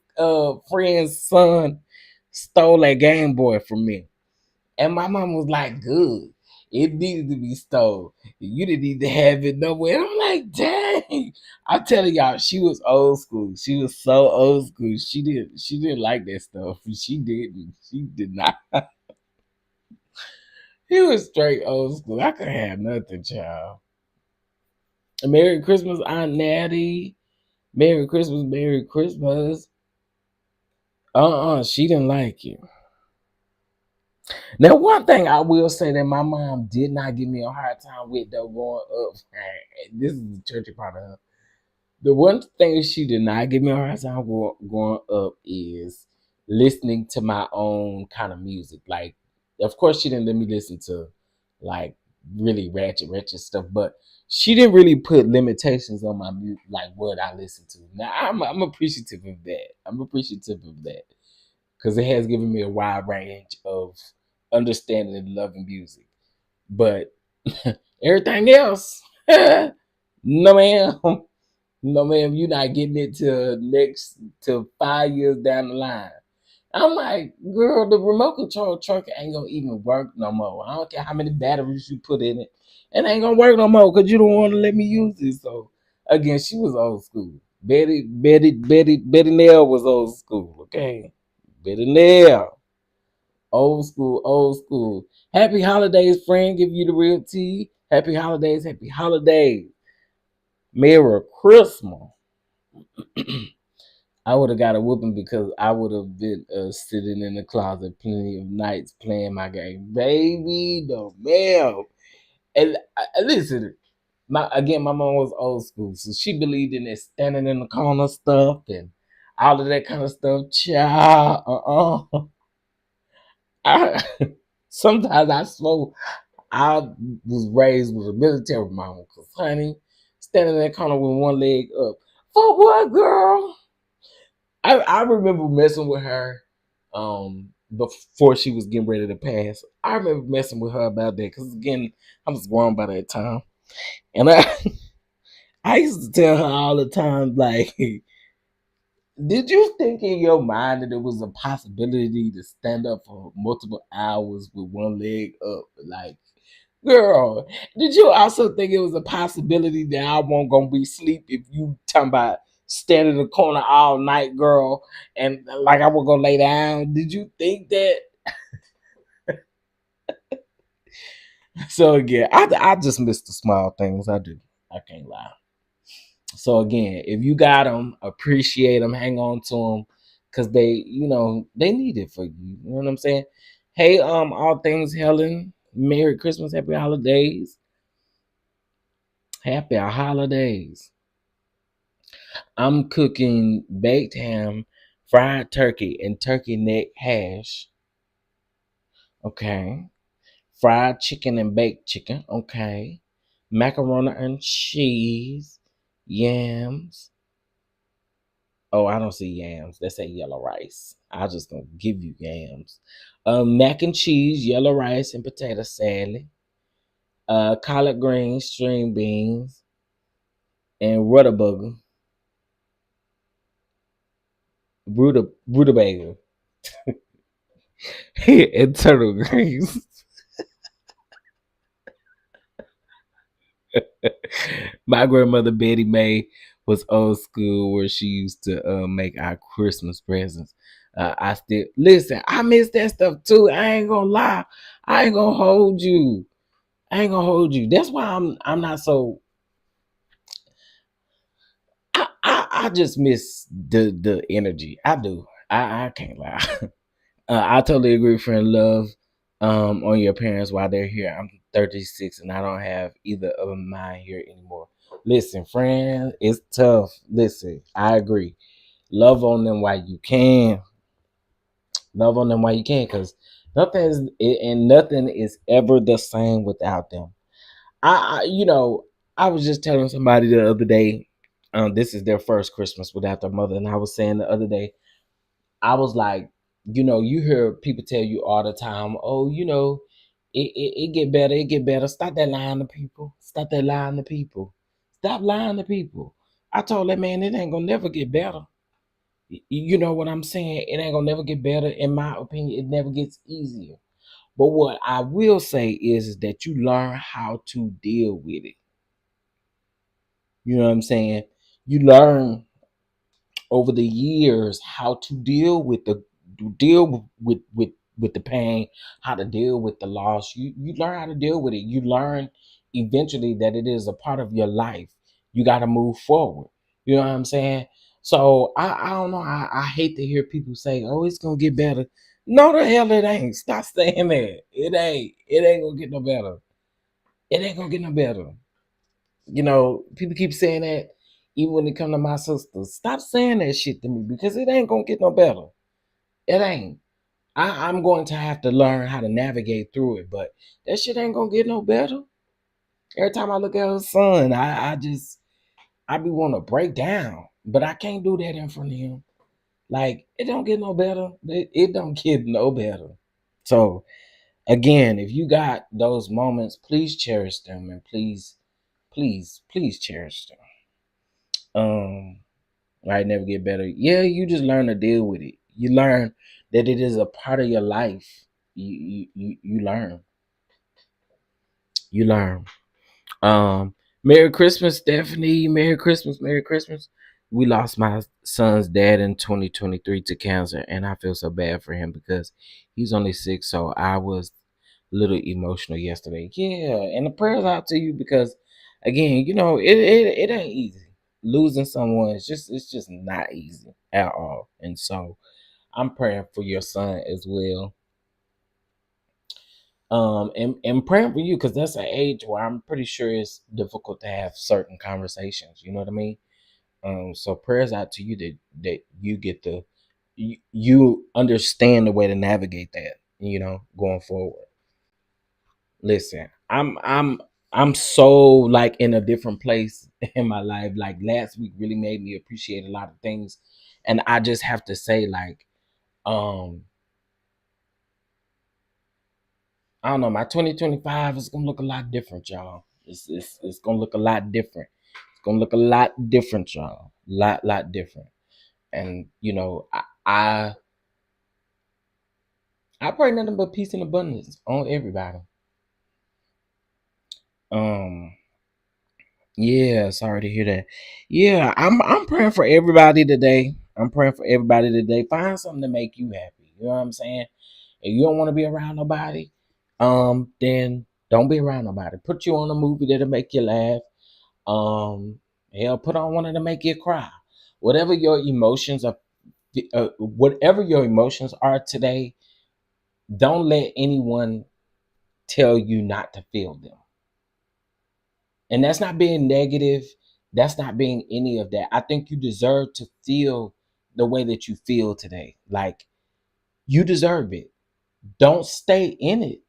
friend's son stole that Game Boy from me. And my mom was like, good. It needed to be stole. You didn't need to have it nowhere. And I'm like, dang. I'm telling y'all, she was old school. She was so old school. She didn't like that stuff. She didn't. She did not. He was straight old school. I couldn't have nothing, child. Merry Christmas, Aunt Natty. Merry Christmas, Merry Christmas. She didn't like it. Now, one thing I will say that my mom did not give me a hard time with though growing up. This is the churchy part of her. The one thing she did not give me a hard time growing up is listening to my own kind of music. Like, of course, she didn't let me listen to like really ratchet stuff, but she didn't really put limitations on my music, like what I listen to. Now, I'm appreciative of that. I'm appreciative of that because it has given me a wide range of understanding and loving music. But everything else, no ma'am, no ma'am, you're not getting it till 5 years down the line. I'm like, girl, the remote control truck ain't gonna even work no more. I don't care how many batteries you put in it. It ain't gonna work no more because you don't want to let me use it. So again, she was old school. Betty Nail was old school. Okay, Betty Nail, old school, old school. Happy holidays, friend. Give you the real tea. Happy holidays, happy holidays. Merry Christmas. I would have got a whooping because I would have been sitting in the closet plenty of nights playing my game. Baby, no, ma'am. And listen, my mom was old school, so she believed in that standing in the corner stuff and all of that kind of stuff. Child, I, sometimes I swear I was raised with a military mom, cause honey, standing in that corner with one leg up. For what, girl? I remember messing with her before she was getting ready to pass. I remember messing with her about that because again, I was grown by that time. And I used to tell her all the time, like, did you think in your mind that there was a possibility to stand up for multiple hours with one leg up? Like, girl, did you also think it was a possibility that I won't gonna be asleep if you talking about standing in the corner all night, girl, and like I was gonna lay down? Did you think that? So again, I just miss the small things. I do. I can't lie. So again, if you got them, appreciate them, hang on to them, cause they need it for you. You know what I'm saying? Hey, all things Helen, Merry Christmas, Happy Holidays, Happy Holidays. I'm cooking baked ham, fried turkey, and turkey neck hash. Okay. Fried chicken and baked chicken. Okay. Macaroni and cheese, yams. Oh, I don't see yams. That's a yellow rice. I just gonna give you yams. Mac and cheese, yellow rice, and potato salad. Collard greens, string beans, and rutabaga, rutabaga, and turtle greens. My grandmother Betty Mae was old school, where she used to make our Christmas presents. I still listen. I miss that stuff too. I ain't gonna lie. I ain't gonna hold you. I ain't gonna hold you. That's why I'm not so. I just miss the energy. I do. I can't lie. I totally agree, friend. Love on your parents while they're here. I'm 36 and I don't have either of mine here anymore. Listen, friend, it's tough. Listen, I agree. Love on them while you can. Love on them while you can, because nothing is ever the same without them. I was just telling somebody the other day. This is their first Christmas without their mother, and I was saying the other day, I was like, you hear people tell you all the time, oh, it get better, it get better. Stop that lying to people. Stop that lying to people. Stop lying to people. I told that man it ain't gonna never get better. You know what I'm saying? It ain't gonna never get better. In my opinion, it never gets easier. But what I will say is that you learn how to deal with it. You know what I'm saying? You learn over the years how to deal with the pain, how to deal with the loss. You learn how to deal with it. You learn eventually that it is a part of your life. You got to move forward. You know what I'm saying? So I don't know. I hate to hear people say, "Oh, it's gonna get better." No, the hell it ain't. Stop saying that. It ain't. It ain't gonna get no better. It ain't gonna get no better. People keep saying that even when it come to my sister. Stop saying that shit to me because it ain't gonna get no better. It ain't. I'm going to have to learn how to navigate through it, but that shit ain't gonna get no better. Every time I look at her son, I be want to break down, but I can't do that in front of him. Like it don't get no better. It don't get no better. So again, if you got those moments, please cherish them and please cherish them. Right, never get better. Yeah, you just learn to deal with it. You learn that it is a part of your life, you learn. You learn. Um, Merry Christmas, Stephanie. Merry Christmas. Merry Christmas. We lost my son's dad in 2023 to cancer, and I feel so bad for him because he's only 6. So I was a little emotional yesterday. Yeah, and the prayers out to you because, again, it ain't easy. Losing someone it's just not easy at all, and so I'm praying for your son as well. And praying for you because that's an age where I'm pretty sure it's difficult to have certain conversations. You know what I mean? So prayers out to you that you get the you understand the way to navigate that. Going forward. Listen, I'm so like in a different place in my life. Like last week really made me appreciate a lot of things, and I just have to say like um I don't know. My 2025 is gonna look a lot different, y'all. It's gonna look a lot different. It's gonna look a lot different, y'all. Lot different. And I pray nothing but peace and abundance on everybody. Um, yeah, sorry to hear that. Yeah, I'm praying for everybody today. I'm praying for everybody today. Find something to make you happy. You know what I'm saying? If you don't want to be around nobody, then don't be around nobody. Put you on a movie that'll make you laugh. Um, Hell, put on one to make you cry. Whatever your emotions are, whatever your emotions are today, don't let anyone tell you not to feel them. And that's not being negative. That's not being any of that. I think you deserve to feel the way that you feel today. Like you deserve it. Don't stay in it,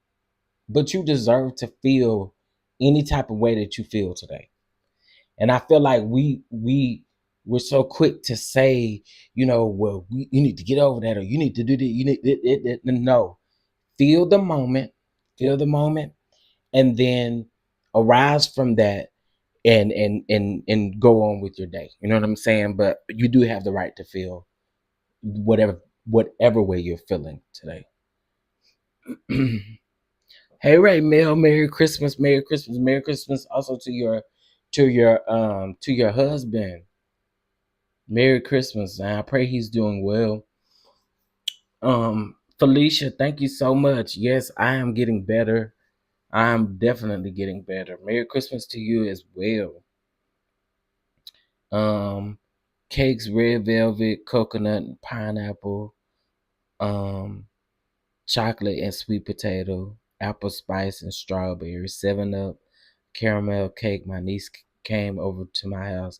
but you deserve to feel any type of way that you feel today. And I feel like we're so quick to say, well, you need to get over that, or you need to do that. You need no. Feel the moment, feel the moment, and then arise from that and go on with your day. You know what I'm saying? But you do have the right to feel whatever way you're feeling today. Hey Ray Mel, Merry Christmas, Merry Christmas, Merry Christmas also to your husband. Merry Christmas, and I pray he's doing well. Felicia, thank you so much. Yes, I am getting better. I'm definitely getting better. Merry Christmas to you as well. Um, Cakes, red velvet, coconut, and pineapple, um, chocolate and sweet potato, apple spice and strawberry, 7 Up, caramel cake. My niece came over to my house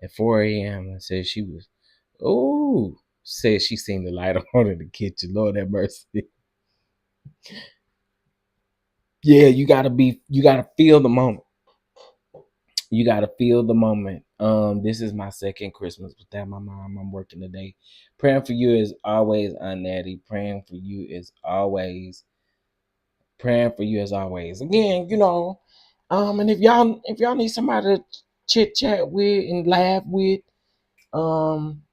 at 4 a.m. and said she was, oh, said she seen the light on in the kitchen. Lord have mercy. Yeah, you gotta feel the moment. You gotta feel the moment. This is my second Christmas without my mom. I'm working today. Praying for you is always, Aunt Natty. Praying for you is always. Praying for you as always. Again, and if y'all need somebody to chit chat with and laugh with, um,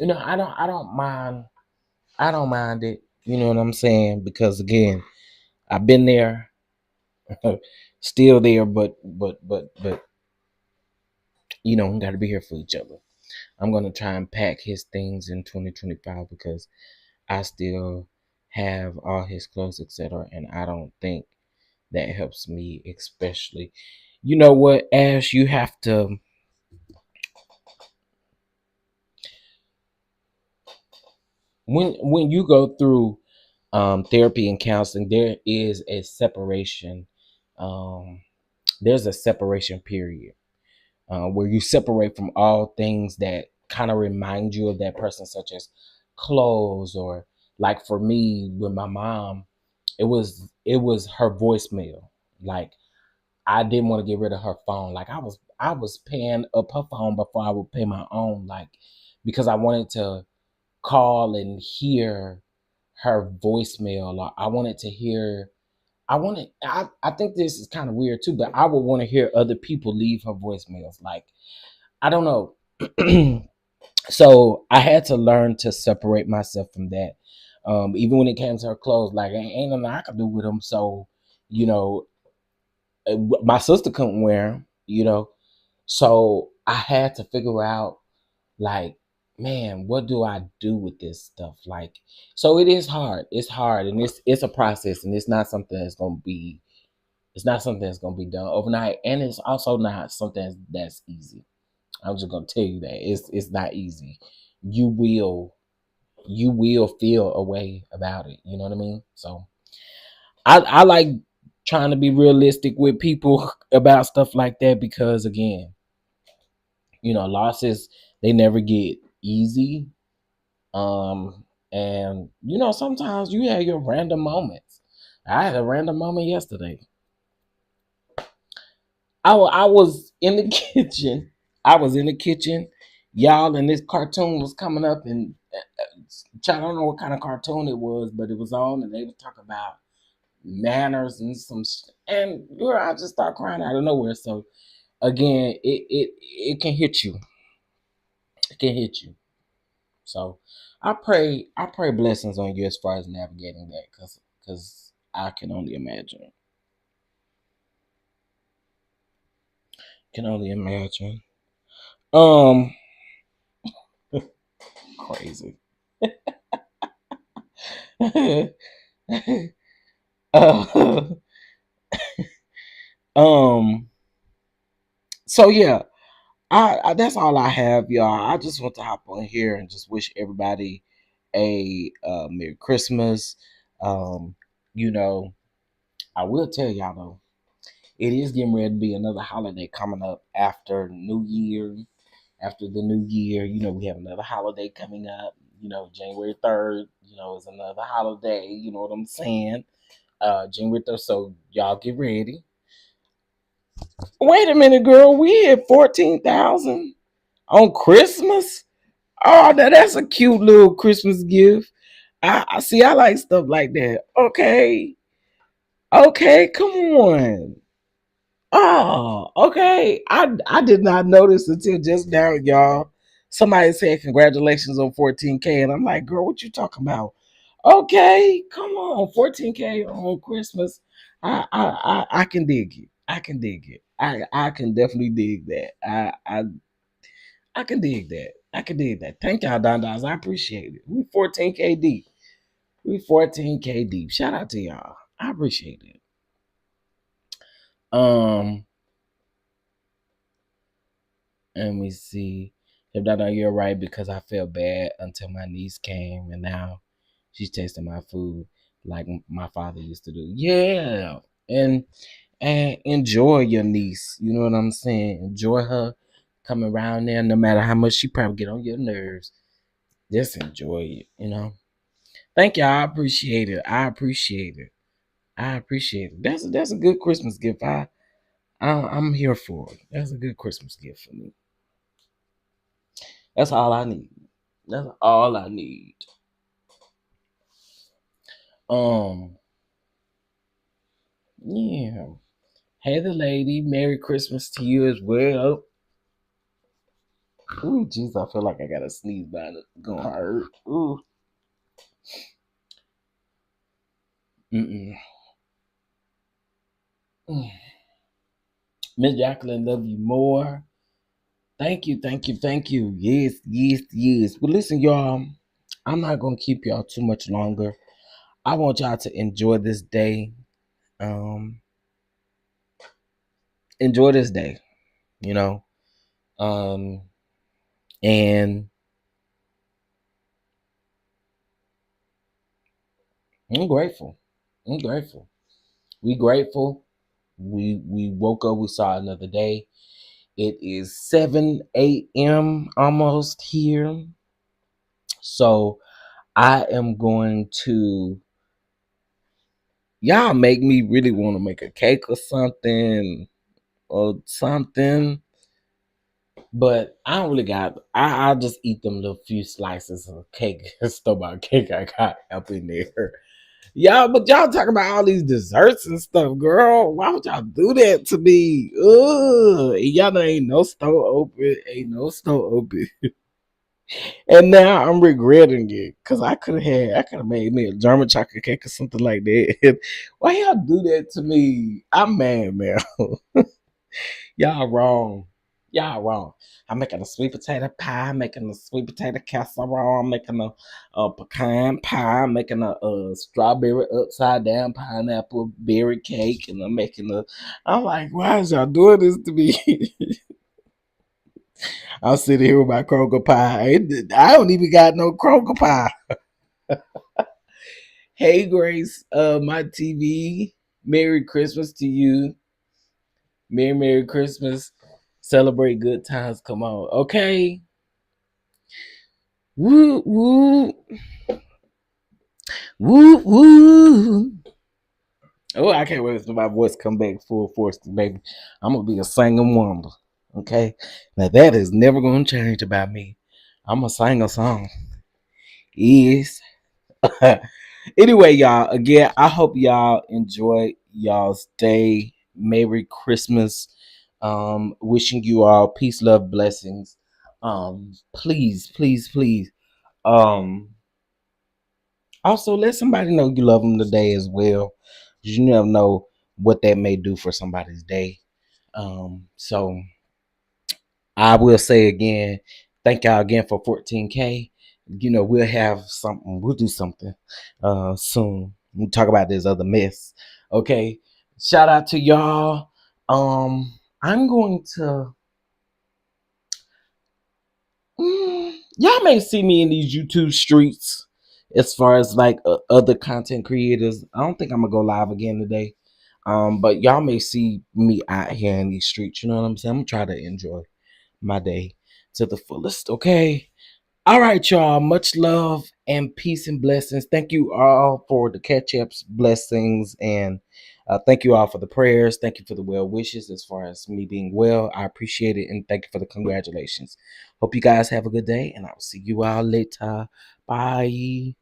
I don't mind it. You know what I'm saying? Because again, I've been there, still there, but we got to be here for each other. I'm gonna try and pack his things in 2025 because I still have all his clothes, etc. And I don't think that helps me, especially. You know what, Ash? You have to when you go through therapy and counseling, there is a separation. Um, there's a separation period where you separate from all things that kind of remind you of that person, such as clothes or like for me with my mom, it was her voicemail. Like I didn't want to get rid of her phone. Like I was paying up her phone before I would pay my own. Like because I wanted to call and hear her voicemail, or I wanted to hear. I think this is kind of weird too, but I would want to hear other people leave her voicemails. Like I don't know. So I had to learn to separate myself from that. Even when it came to her clothes, like ain't nothing I could do with them. So, you know, my sister couldn't wear them. So I had to figure out, like, man, what do I do with this stuff? Like, so it is hard. It's hard, and it's a process, and it's not something that's gonna be done overnight, and it's also not something that's easy. I'm just gonna tell you that it's not easy. You will you will feel a way about it. You know what I mean? So I like trying to be realistic with people about stuff like that, because again, losses, they never get easy. And sometimes you have your random moments. I had a random moment yesterday. I was in the kitchen. I was in the kitchen, y'all, and this cartoon was coming up, and I don't know what kind of cartoon it was, but it was on, and they were talking about manners and and girl, I just start crying out of nowhere. So again, it can hit you. It can hit you. So I pray blessings on you as far as navigating that, because I can only imagine. Can only imagine. Um, crazy. uh, um. So yeah, I that's all I have, y'all. I just want to hop on here and just wish everybody a Merry Christmas. Um, you know, I will tell y'all though, it is getting ready to be another holiday coming up after New Year. After the New Year, we have another holiday coming up. January 3rd, is another holiday. You know what I'm saying? January 3rd. So y'all get ready. Wait a minute, girl. We hit 14,000 on Christmas. Oh, that's a cute little Christmas gift. I see. I like stuff like that. Okay, okay, come on. Oh, okay. I did not notice until just now, y'all. Somebody said congratulations on 14K, and I'm like, girl, what you talking about? Okay, come on, 14K on Christmas. I can dig it. I can dig it. I can definitely dig that. I can dig that. I can dig that. Thank y'all, Don Dons. I appreciate it. We 14K deep. We 14K deep. Shout out to y'all. I appreciate it. Um, Let me see. If Dada, you're right, because I felt bad until my niece came, and now she's tasting my food like my father used to do. Yeah, and enjoy your niece. You know what I'm saying? Enjoy her coming around there, no matter how much she probably get on your nerves. Just enjoy it. Thank y'all. I appreciate it. I appreciate it. I appreciate it. That's a good Christmas gift. I'm here for it. That's a good Christmas gift for me. That's all I need. That's all I need. Um, yeah. Hey, the lady. Merry Christmas to you as well. Ooh, jeez, I feel like I got to sneeze, but it's gonna hurt. Ooh. Mm-mm. Mm. Miss Jacqueline, love you more. Thank you, thank you, thank you. Yes, yes, yes. Well, listen, y'all. I'm not gonna keep y'all too much longer. I want y'all to enjoy this day. Um, enjoy this day. You know. Um, and I'm grateful. I'm grateful. We grateful. We woke up. We saw another day. It is 7 a.m. almost here. So I am going to, y'all make me really want to make a cake or something. But I don't really got. I'll just eat them little few slices of cake, store-bought cake I got up in there. Y'all, but y'all talking about all these desserts and stuff, girl. Why would y'all do that to me? Ugh. Y'all know ain't no store open. Ain't no store open. And now I'm regretting it because I could have made me a German chocolate cake or something like that. Why y'all do that to me? I'm mad, man. Y'all wrong. Y'all wrong. I'm making a sweet potato pie, making a sweet potato casserole, I'm making a pecan pie, I'm making a strawberry upside down pineapple berry cake, and I'm like, why is y'all doing this to me? I'm sitting here with my Kroger pie. I don't even got no Kroger pie. Hey Grace, my TV. Merry Christmas to you. Merry Christmas. Celebrate good times. Come on. Okay. Woo woo. Woo woo. Oh, I can't wait till my voice come back full force, baby. I'm gonna be a singing wonder. Okay. Now that is never gonna change about me. I'm gonna sing a song. Is anyway, y'all, again, I hope y'all enjoy y'all's day. Merry Christmas. Wishing you all peace, love, blessings. Please, please, please. Um, Also let somebody know you love them today as well. 'Cause you never know what that may do for somebody's day. So I will say again, thank y'all again for 14K. We'll have something, we'll do something soon. We'll talk about this other mess. Okay. Shout out to y'all. I'm going to y'all may see me in these YouTube streets as far as like other content creators. I don't think I'm gonna go live again today. But y'all may see me out here in these streets. You know what I'm saying? I'm gonna try to enjoy my day to the fullest. Okay. All right, y'all. Much love and peace and blessings. Thank you all for the catch ups, blessings, and thank you all for the prayers. Thank you for the well wishes as far as me being well. I appreciate it, and thank you for the congratulations. Hope you guys have a good day, and I'll see you all later. Bye.